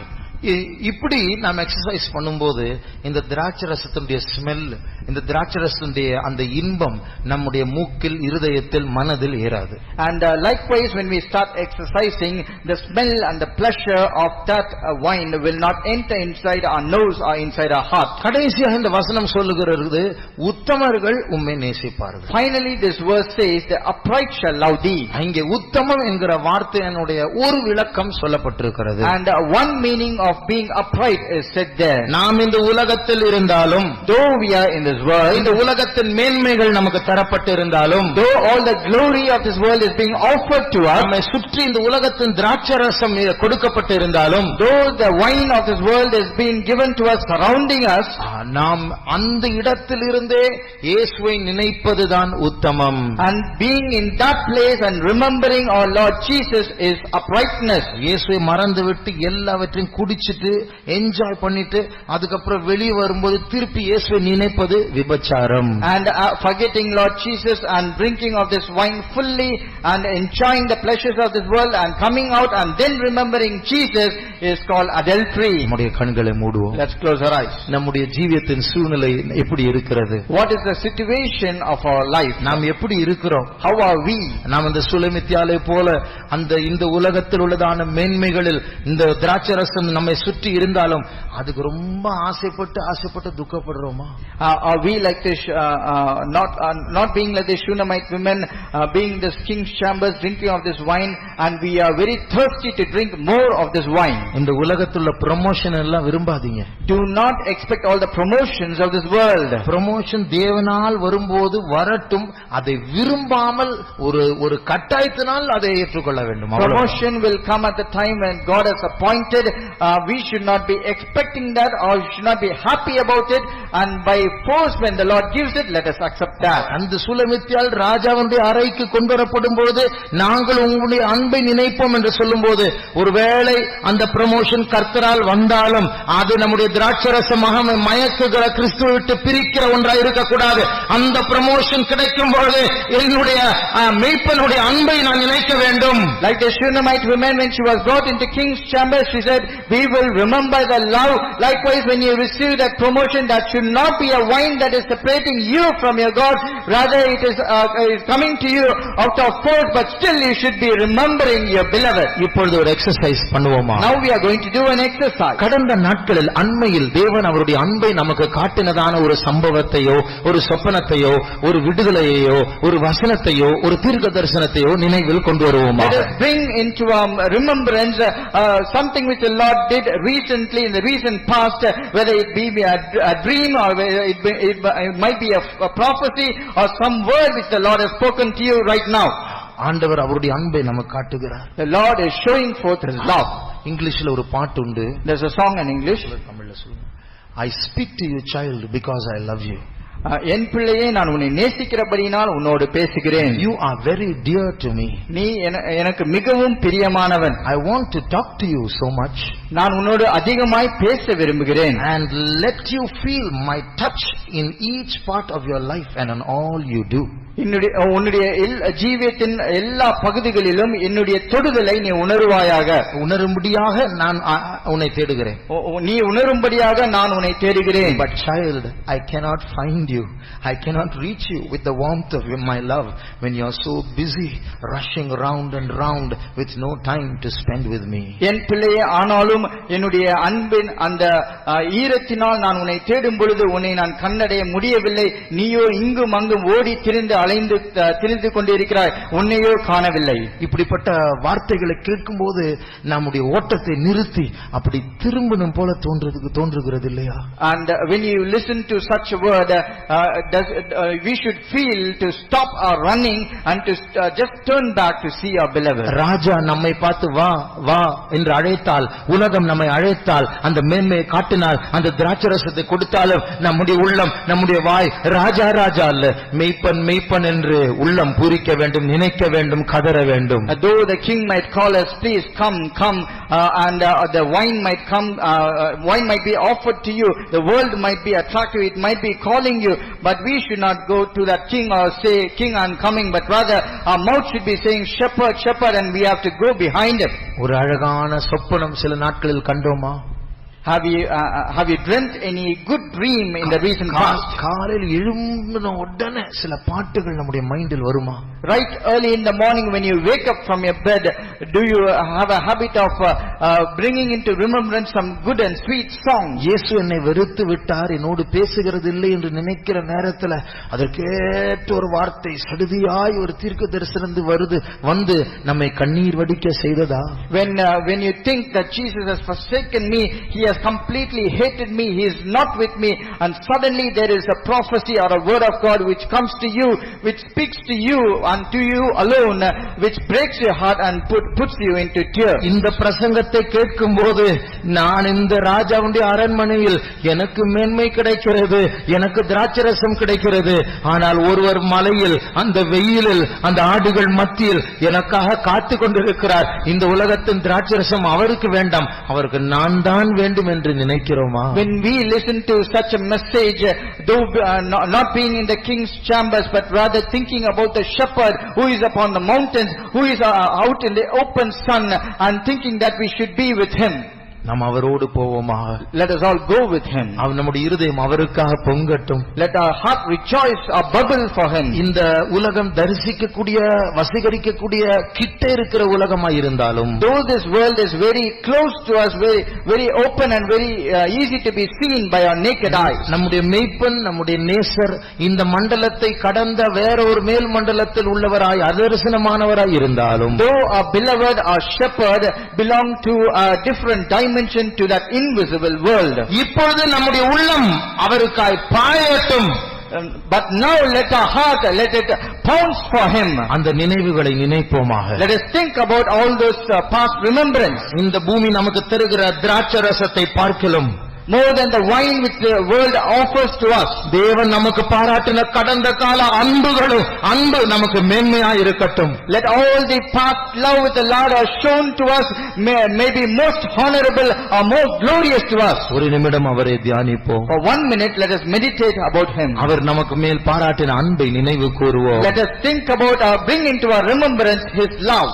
இப்படி நாம் exercise பண்ணும்போது இந்த திராட்சரசத்தினுடைய smell, இந்த திராட்சரசத்தினுடைய அந்த இன்பம் நம்முடைய மூக்கில், இருதயத்தில், மனதில் ஏறாது. And likewise when we start exercising, the smell and the pleasure of that wine will not enter inside our nose or inside our heart. கடைசியாக இந்த வசனம் சொல்லுகிறது, உத்தமர்கள் உம்மை நேசிப்பார்கள். Finally this verse says, the upright shall love thee. இங்கே உத்தமம் என்கிற வார்த்தையினுடைய ஒரு விளக்கம் சொல்லப்பட்டிருக்கிறது. And one meaning of being upright is said there. நாம் இந்த உலகத்தில் இருந்தாலும், though we are in this world, இந்த உலகத்தின் மேன்மைகள் நமக்கு தரப்பட்டு இருந்தாலும், though all the glory of this world is being offered to us, நம்மை சுற்றி இந்த உலகத்தின் திராட்சரசம் கொடுக்கப்பட்டு இருந்தாலும், though the wine of this world is being given to us, surrounding us, நாம் அந்த இடத்தில் இருந்தே இயேசுவை நினைப்பதுதான் உத்தமம். and being in that place and remembering our Lord Jesus is uprightness. இயேசுவை மறந்துவிட்டு எல்லாவற்றையும் குடிச்சிட்டு என்ஜாய் பண்ணிட்டு அதுக்கப்புறம் வெளியே வரும்போது திருப்பி இயேசுவை நினைப்பது விபச்சாரம். And forgetting Lord Jesus and drinking of this wine fully and enjoying the pleasures of this world and coming out and then remembering Jesus is called adultery. நம்முடைய கண்களை மூடுவோம். Let's close our eyes. நம்முடைய ஜீவியத்தின் சூழ்நிலை எப்படி இருக்கிறது? What is the situation of our life? நாம் எப்படி இருக்கிறோம்? How are we? நாம் இந்த சுலமித்தியாலை போல இந்த உலகத்தில் உள்ளதான மேன்மைகளில் இந்த திராட்சரசம் நம்ம நம்மை சுற்றி இருந்தாலும் அதுக்கு ரொம்ப ஆசைப்பட்டு துக்கப்படுறோமா? Are we like this, not being like the Shunammite women, being this king's chambers, drinking of this wine, and we are very thirsty to drink more of this wine? இந்த உலகத்துல ப்ரமோஷன் எல்லாம் விரும்பாதீங்க. Do not expect all the promotions of this world. Promotion தேவனால் வரும்போது வரட்டும், அதை விரும்பாமல் ஒரு கட்டாயத்தினால் அதை ஏற்றுக்கொள்ள வேண்டும். Promotion will come at the time when God has appointed. We should not be expecting that, or should not be happy about it, and by force when the Lord gives it, let us accept that. அந்த சுலமித்தியால் ராஜாவுடைய அறைக்கு கொண்டு வரப்படும் பொழுது நாங்கள் உங்களுடைய அன்பை நினைப்போம் என்று சொல்லும்போது, ஒருவேளை அந்த ப்ரமோஷன் கர்த்தரால் வந்தாலும் அது நம்முடைய திராட்சரசமாக மயக்குகிற கிறிஸ்துவை விட்டு பிரிக்கிற ஒன்றாக இருக்கக்கூடாது. அந்த ப்ரமோஷன் கிடைக்கும் பொழுது என்னுடைய மேய்ப்பனுடைய அன்பை நான் நினைக்க வேண்டும். Like the Shunammite woman, when she was brought into king's chamber, she said, we will remember the love. Likewise, when you receive that promotion, that should not be a wine that is separating you from your God. Rather, it is coming to you out of force, but still you should be remembering your beloved. இப்பொழுது ஒரு exercise பண்ணுவோமா? Now we are going to do an exercise. கடந்த நாட்களில் அண்மையில் தேவன் அவருடைய அன்பை நமக்கு காட்டினதான ஒரு சம்பவத்தையோ, ஒரு சொப்பனத்தையோ, ஒரு விடுதலையோ, ஒரு வசனத்தையோ, ஒரு தீர்க்க தரிசனத்தையோ நினைவில் கொண்டு வருவோமா? Let us bring into remembrance something which the Lord did recently in the recent past, whether it be a dream, or it might be a prophecy, or some word which the Lord has spoken to you right now. ஆண்டவர் அவருடைய அன்பை நமக்கு காட்டுகிறார். The Lord is showing forth His love. இங்கிலீஷ்ல ஒரு பாட்டு உண்டு. There's a song in English. தமிழ்ல சொல்லுங்க. I speak to you child because I love you. என் பிள்ளையே, நான் உன்னை நேசிக்கிறபடியினால் உன்னோடு பேசுகிறேன். You are very dear to me. நீ எனக்கு மிகவும் பிரியமானவன். I want to talk to you so much. நான் உன்னோடு அதிகமாய் பேச விரும்புகிறேன். And let you feel my touch in each part of your life and on all you do. உன்னுடைய ஜீவியத்தின் எல்லா பகுதிகளிலும் என்னுடைய தொடுதலை நீ உணர்வாயாக. உணரும்படியாக நான் உன்னை தேடுகிறேன். நீ உணரும்படியாக நான் உன்னை தேடுகிறேன். But child, I cannot find you. I cannot reach you with the warmth of my love when you are so busy rushing round and round with no time to spend with me. என் பிள்ளையே, ஆனாலும் என்னுடைய அன்பின் அந்த ஈரத்தினால் நான் உன்னை தேடும் பொழுது உன்னை நான் கண்டடைய முடியவில்லை. நீயோ இங்கும் அங்கும் ஓடி திரிந்து கொண்டிருக்கிறாய், உன்னையோ காணவில்லை. இப்படிப்பட்ட வார்த்தைகளை கேட்கும்போது நம்முடைய ஓட்டத்தை நிறுத்தி அப்படி திரும்பணும் போல தோன்றுகிறது இல்லையா? And when you listen to such a word, we should feel to stop our running and to just turn back to see our beloved. ராஜா நம்மை பார்த்து வா வா என்று அழைத்தால், உலகம் நம்மை அழைத்தால், அந்த மேன்மையை காட்டினால், அந்த திராட்சரசத்தை கொடுத்தாலும் நம்முடைய உள்ளம், நம்முடைய வாய் ராஜா ராஜா அல்ல, மெய்ப்பன் மெய்ப்பன் என்று உள்ளம் பூரிக்க வேண்டும், நினைக்க வேண்டும், கதற வேண்டும். Though the king might call us, please come, come, and the wine might come, wine might be offered to you, the world might be attractive, it might be calling you, but we should not go to that king or say, king, I'm coming, but rather our mouth should be saying, shepherd, shepherd, and we have to go behind him. ஒரு அழகான சொப்பனம் சில நாட்களில் கண்டோமா? Have you dreamt any good dream in the recent past? காலையில் எழும்பின உடனே சில பாட்டுகள் நம்முடைய மைண்டில் வருமா? Right early in the morning when you wake up from your bed, do you have a habit of bringing into remembrance some good and sweet songs? இயேசு என்னை வெறுத்து விட்டார், என்னோடு பேசுகிறது இல்லை என்று நினைக்கிற நேரத்தில் அதற்கேற்ற ஒரு வார்த்தை சடுதியாய் ஒரு தீர்க்க தரிசனம் வந்து நம்மை கண்ணீர் வடிக்க செய்ததா? When you think that Jesus has forsaken me, he has completely hated me, he is not with me, and suddenly there is a prophecy or a word of God which comes to you, which speaks to you and to you alone, which breaks your heart and puts you into tears. இந்த பிரசங்கத்தை கேட்கும்போது நான் இந்த ராஜாவுடைய அரண்மனையில் எனக்கு மேன்மை கிடைக்கிறது, எனக்கு திராட்சரசம் கிடைக்கிறது, ஆனால் ஒருவர் மலையில் அந்த வெயிலில் அந்த ஆடுகள் மத்தியில் எனக்காக காத்து கொண்டிருக்கிறார். இந்த உலகத்தின் திராட்சரசம் அவருக்கு வேண்டாம், அவருக்கு நான் தான் வேண்டும் என்று நினைக்கிறோமா? When we listen to such a message, though not being in the king's chambers, but rather thinking about the shepherd who is upon the mountains, who is out in the open sun, and thinking that we should be with him. நாம் அவரோடு போவோமாக. Let us all go with him. அவர் நம்முடைய இருதயம் அவருக்காக பொங்கட்டும். Let our heart rejoice or bubble for him. இந்த உலகம் தரிசிக்கக்கூடிய வசீகரிக்கக்கூடிய கிட்ட இருக்கிற உலகமாய் இருந்தாலும், Though this world is very close to us, very very open and very easy to be seen by our naked eyes, நம்முடைய மேய்ப்பன் நம்முடைய நேசர் இந்த மண்டலத்தை கடந்த வேற ஒரு மேல் மண்டலத்தில் உள்ளவராய் அதர்சனமானவராய் இருந்தாலும், though our beloved, our shepherd, belong to a different dimension to that invisible world, இப்பொழுது நம்முடைய உள்ளம் அவருக்காய் பாயட்டும். but now let our heart, let it pounce for him. அந்த நினைவுகளை நினைப்போமாக. Let us think about all those past remembrance. இந்த பூமி நமக்கு தருகிற திராட்சை ரசத்தை பார்க்கலாம், more than the wine which the world offers to us. தேவன் நமக்கு பாராட்டின கடந்த கால அன்பு நமக்கு மேன்மையா இருக்கட்டும். Let all the past love with the Lord are shown to us may be most honorable or more glorious to us. ஒரு நிமிடம் அவரை தியானிப்போம். For 1 minute let us meditate about him. அவர் நமக்கு மேல் பாராட்டின அன்பை நினைவு கூறுவோம். Let us think about or bring into our remembrance his love.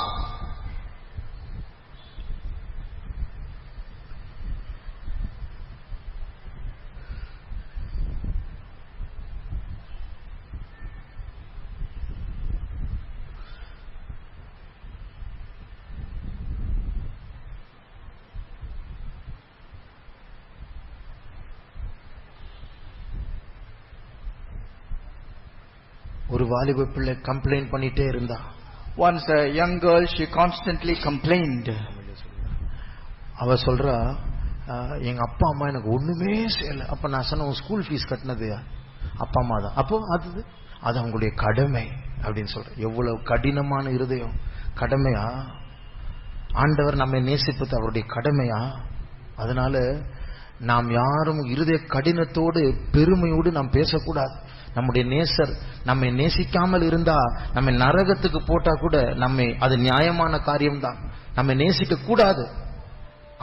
ஒரு வாலிப பிள்ளை கம்ப்ளைண்ட் பண்ணிட்டே இருந்தா. Once a young girl, she constantly complained. அவ சொல்றா, எங்க அப்பா அம்மா எனக்கு ஒண்ணுமே செய்யல. அப்ப நான் சொன்ன ஸ்கூல் ஃபீஸ் கட்டினது அப்பா அம்மா தான். அப்போ அது அவங்களுடைய கடமை அப்படின்னு சொல்ற. எவ்வளவு கடினமான இருதயம். கடமையா? ஆண்டவர் நம்மை நேசிப்பது அவருடைய கடமையா? அதனால நாம் யாரும் இருதய கடினத்தோடு பெருமையோடு நாம் பேசக்கூடாது. நம்முடைய நேசர் நம்மை நேசிக்காமல் இருந்தா, நம்மை நரகத்துக்கு போட்டா கூட அது நியாயமான காரியம்தான். நம்மை நேசிக்க கூடாது.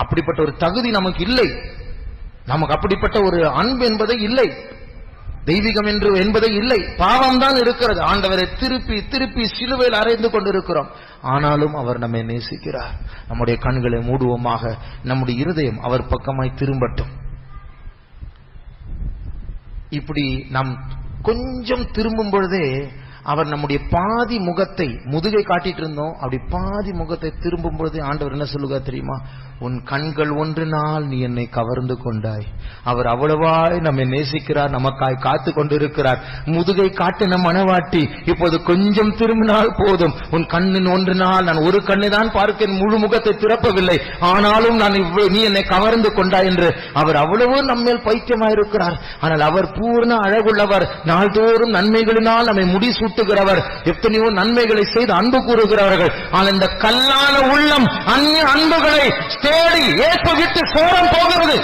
அப்படிப்பட்ட ஒரு தகுதி நமக்கு இல்லை. நமக்கு அப்படிப்பட்ட ஒரு அன்பு என்பதை இல்லை. தெய்வீகம் என்பதை இல்லை. பாவம் தான் இருக்கிறது. ஆண்டவரை திருப்பி திருப்பி சிலுவையில் அறைந்து கொண்டிருக்கிறோம். ஆனாலும் அவர் நம்மை நேசிக்கிறார். நம்முடைய கண்களை மூடுவோமாக. நம்முடைய இருதயம் அவர் பக்கமாய் திரும்பட்டும். இப்படி நாம் கொஞ்சம் திரும்பும் பொழுதே அவர் நம்முடைய பாதி முகத்தை, முதுகை காட்டிட்டு இருந்தோம், அப்படி பாதி முகத்தை திரும்பும் பொழுதே ஆண்டவர் என்ன சொல்லுகிறார் தெரியுமா? உன் கண்கள் ஒன்றினால் நீ என்னை கவர்ந்து கொண்டாய். அவர் அவ்வளவாய் நம்மை நேசிக்கிறார், நமக்காய் காத்து கொண்டிருக்கிறார். முதுகை காட்டின மனவாட்டி இப்போது கொஞ்சம் திரும்பினால் போதும். உன் கண்ணின் ஒன்றினால், நான் ஒரு கண்ணை தான் பார்க்கிறேன், முழு முகத்தை திறப்பவில்லை, ஆனாலும் நீ என்னை கவர்ந்து கொண்டாய் என்று அவர் அவ்வளவு நம்மேல் பைத்தியமாயிருக்கிறார். ஆனால் அவர் பூர்ண அழகுள்ளவர், நாள்தோறும் நன்மைகளினால் நம்மை முடிசூட்டுகிறவர், எத்தனையோ நன்மைகளை செய்து அன்பு கூறுகிறவர்கள். ஆனால் இந்த கல்லான உள்ளம் அந்நிய அன்புகளை தேடி ஏற்ப விட்டு சோரம் போகிறது.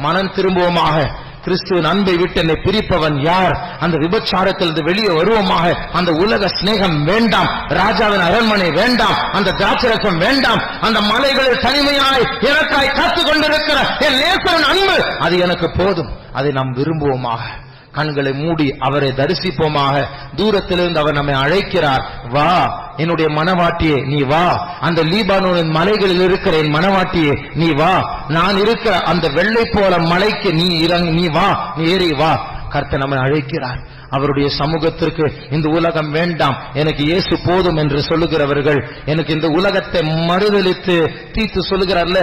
மனம் திரும்புவோமாக. கிறிஸ்துவின் அன்பை விட்டு என்னை பிரிப்பவன் யார்? அந்த விபச்சாரத்திலிருந்து வெளியே வருவோமாக. அந்த உலக சிநேகம் வேண்டாம், ராஜாவின் அரண்மனை வேண்டாம், அந்த திராட்சரசம் வேண்டாம், அந்த மலைகளில் தனிமையாய் எனக்காய் காத்துக் கொண்டிருக்கிற என் நேசரின் அன்பு அது எனக்கு போதும். அதை நாம் விரும்புவோமாக. கண்களை மூடி அவரை தரிசிப்போமாக. தூரத்திலிருந்து அவர் நம்மை அழைக்கிறார். வா என்னுடைய மனவாட்டியே, நீ வா. அந்த லீபானோனின் மலைகளில் இருக்கிற என் மனவாட்டியே, நீ வா. நான் இருக்கிற அந்த வெள்ளை போல மலைக்கு நீ வா, நீ ஏறி வா. கர்த்தர் நம்மை அழைக்கிறார். அவருடைய சமூகத்திற்கு இந்த உலகம் வேண்டாம், எனக்கு இயேசு போதும் என்று சொல்லுகிறவர்கள், எனக்கு இந்த உலகத்தை மறுதலித்து தீத்து சொல்லுகிறார்ல,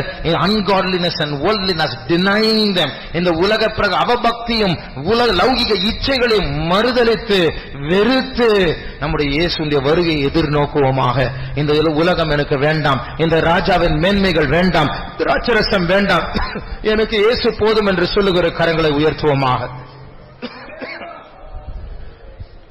ungodliness and worldliness, denying them, இந்த உலக பிறகு அவபக்தியும் உலக லௌகிக இச்சைகளையும் மறுதலித்து வெறுத்து நம்முடைய இயேசுடைய வருகையை எதிர்நோக்குவோமாக. இந்த உலகம் எனக்கு வேண்டாம், இந்த ராஜாவின் மேன்மைகள் வேண்டாம், திராட்சரசம் வேண்டாம், எனக்கு இயேசு போதும் என்று சொல்லுகிற கரங்களை உயர்த்துவோமாக.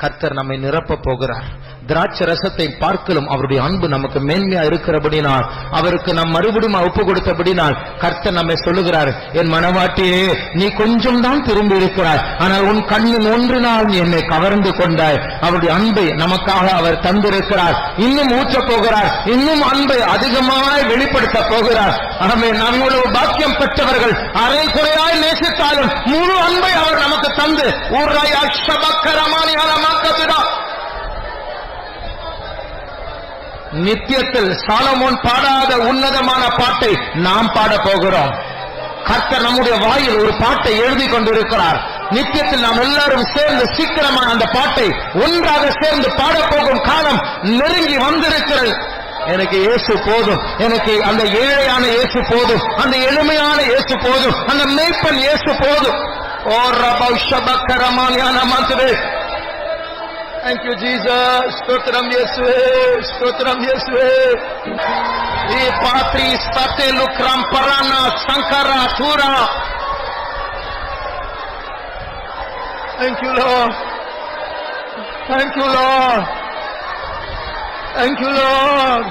கர்த்தர் நம்மை நிரப்ப போகிறார். திராட்சை ரசத்தை பார்க்கலும் அவருடைய அன்பு நமக்கு மேன்மையா இருக்கிறபடினால், அவருக்கு நாம் மறுபடியும் ஒப்பு கொடுத்தபடினால் கர்த்தர் நம்மை சொல்லுகிறார், என் மனவாட்டியே, நீ கொஞ்சம் தான் திரும்பி இருக்கிறாய், ஆனால் உன் கண்ணின் ஒன்றினால் நீ என்னை கவர்ந்து கொண்டாய். அவருடைய அன்பை நமக்காக அவர் தந்திருக்கிறார். இன்னும் ஊற்றப் போகிறார், இன்னும் அன்பை அதிகமாய் வெளிப்படுத்த போகிறார். ஆகவே நாம் இவ்வளவு பாக்கியம் பெற்றவர்கள். அரை குறையாய் நேசித்தாலும் முழு அன்பை அவர் நமக்கு தந்து நித்தியத்தில் சாலமோன் பாடாத உன்னதமான பாட்டை நாம் பாட போகிறோம். கர்த்தர் நம்முடைய வாயில் ஒரு பாட்டை எழுதி கொண்டிருக்கிறார். நித்தியத்தில் நாம் எல்லாரும் சேர்ந்து சீக்கிரமா அந்த பாட்டை ஒன்றாக சேர்ந்து பாடப்போகும் காலம் நெருங்கி வந்திருக்கிறது. எனக்கு இயேசு போதும், எனக்கு அந்த ஏழையான இயேசு போதும், அந்த எளிமையான இயேசு போதும், அந்த மேய்ப்பன் இயேசு போதும். ஓ ரபா ஷபக்கரமானியான மாத்துவே. Thank you Jesus. ஸ்தோத்திரம் இயேசுவே, ஸ்தோத்திரம் இயேசுவே. ஏ பாத்ரி ஸ்தே லுக்ரம் பரானா சங்கரா Tura. Thank you Lord. Thank you Lord. Thank you Lord.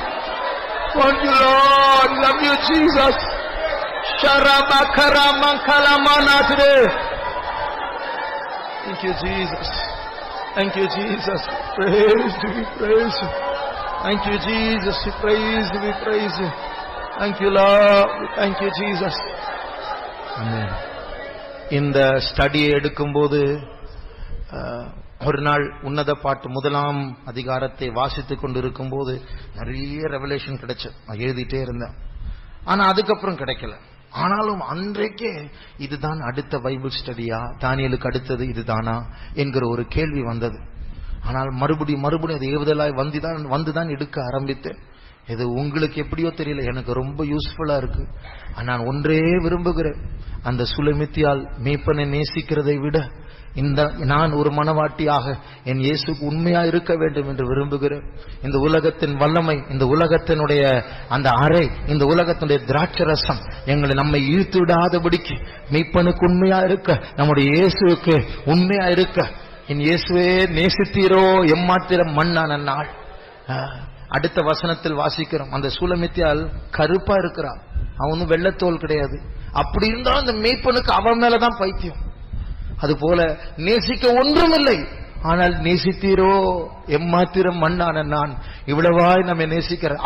Thank you Lord. Love you Jesus. Sharabakara mankalamana today. Thank you Jesus. Thank you Jesus. Praise you, we praise you. Thank you Jesus. We praise you, we praise you. Thank you Lord. Thank you Jesus. Amen. இந்த ஸ்டடியை எடுக்கும்போது ஒரு நாள் உன்னத பாட்டு 1ஆம் அதிகாரத்தை வாசித்துக் கொண்டிருக்கும் போது நிறைய ரெவலேஷன் கிடைச்சு. நான் எழுதிட்டே இருந்தேன். ஆனா அதுக்கப்புறம் கிடைக்கல. ஆனாலும் அன்றைக்கே இதுதான் அடுத்த பைபிள் ஸ்டடியா, தானியேலுக்கு அடுத்தது இதுதானா என்கிற ஒரு கேள்வி வந்தது. ஆனால் மறுபடியும் அது ஏவுதலாய் வந்துதான் எடுக்க ஆரம்பித்தேன். இது உங்களுக்கு எப்படியோ தெரியல, எனக்கு ரொம்ப யூஸ்ஃபுல்லா இருக்கு. நான் ஒன்றே விரும்புகிறேன், அந்த சுலமித்தியால் மேய்ப்பனை நேசிக்கிறதை விட நான் ஒரு மனவாட்டியாக என் இயேசுக்கு உண்மையா இருக்க வேண்டும் என்று விரும்புகிறேன். இந்த உலகத்தின் வல்லமை, இந்த உலகத்தினுடைய அந்த அறை, இந்த உலகத்தினுடைய திராட்சரசம் நம்மை இழுத்து விடாதபடிக்கு மேய்ப்பனுக்கு உண்மையா இருக்க, நம்முடைய இயேசுக்கு உண்மையா இருக்க. என் இயேசுவே நேசித்தீரோ எம்மாத்திரம் மண்ணான நாள். அடுத்த வசனத்தில் வாசிக்கிறோம், அந்த சூலமித்தியால் கருப்பா இருக்கிறான், அவனும் வெள்ளத்தோல் கிடையாது. அப்படி இருந்தாலும் அந்த மேய்ப்பனுக்கு அவன் மேலதான் பைத்தியம். அது போல நேசிக்க ஒன்றுமில்லை, ஆனால் நேசித்தீரோ எம்மாத்திரம் மண்ணான நான். இவ்வளவாய் நம்ம நேசிக்கிறார்.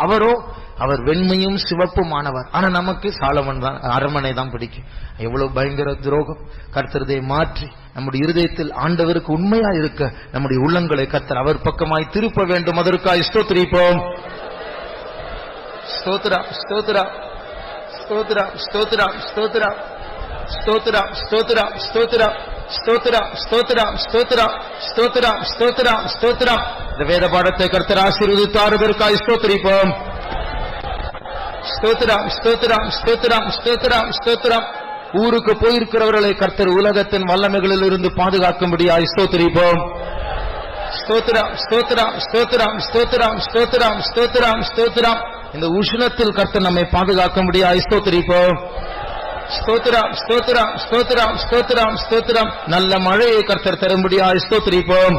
அவர் வெண்மையும் சிவப்புமானவர். ஆனா நமக்கு சாலமன் தான், அரண்மனை தான் பிடிக்கும். எவ்வளவு பயங்கர துரோகம். கர்த்தரதை மாற்றி நம்முடைய இருதயத்தில் ஆண்டவருக்கு உண்மையா இருக்க நம்முடைய உள்ளங்களை கர்த்தர் அவர் பக்கமாய் திருப்ப வேண்டும். அதற்காய் ஸ்தோத்திரிப்போம். ஸ்தோத்ரா ஸ்தோத்ரா ஸ்தோத்ரா ஸ்தோத்ரா ஸ்தோத்ரா ஸ்தோத்ரா ஸ்தோத்ரா ஸ்தோத்ரா ஸ்தோத்ரா ஸ்தோத்ரா ஸ்தோத்ரா ஸ்தோத்ரா ஸ்தோத்ரா ஸ்தோத்ரா. இந்த வேத பாடத்தை கர்த்தர் ஆசீர்வதித்தார். ஸ்தோத்திரிப்போம். ஸ்தோத்ரா ஸ்தோத்ரா ஸ்தோத்ரா ஸ்தோத்ரா ஸ்தோத்ரா. ஊருக்கு போயிருக்கிறவர்களை கர்த்தர் உலகத்தின் வல்லமைகளில் இருந்து பாதுகாக்கும்படியாய் ஸ்தோத்திரிப்போம். ஸ்தோத்ரா ஸ்தோத்ரா ஸ்தோத்ரா ஸ்தோத்ரா ஸ்தோத்ரா ஸ்தோத்ரா ஸ்தோத்ரா. இந்த உஷ்ணத்தில் கர்த்தர் நம்மை பாதுகாக்கும்படியாய் ஸ்தோத்திரிப்போம். ஸ்தோத்ரா ஸ்தோத்ரா ஸ்தோத்ரா ஸ்தோத்ரா ஸ்தோத்ரா. நல்ல மழையை கர்த்தர் தரும்படியாய் ஸ்தோத்திரிப்போம்.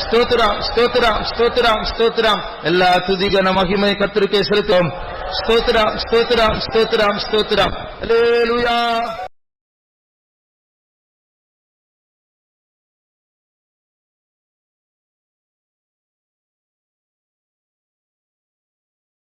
ஸ்தோத்ரா ஸ்தோத்ரா ஸ்தோத்ரா ஸ்தோத்ரா. எல்லா துதிகன மகிமை கர்த்தருக்கே செலுத்துவோம். ஸ்தோத்ரா ஸ்தோத்ரா ஸ்தோத்ரா ஸ்தோத்ரா. அல்லேலூயா.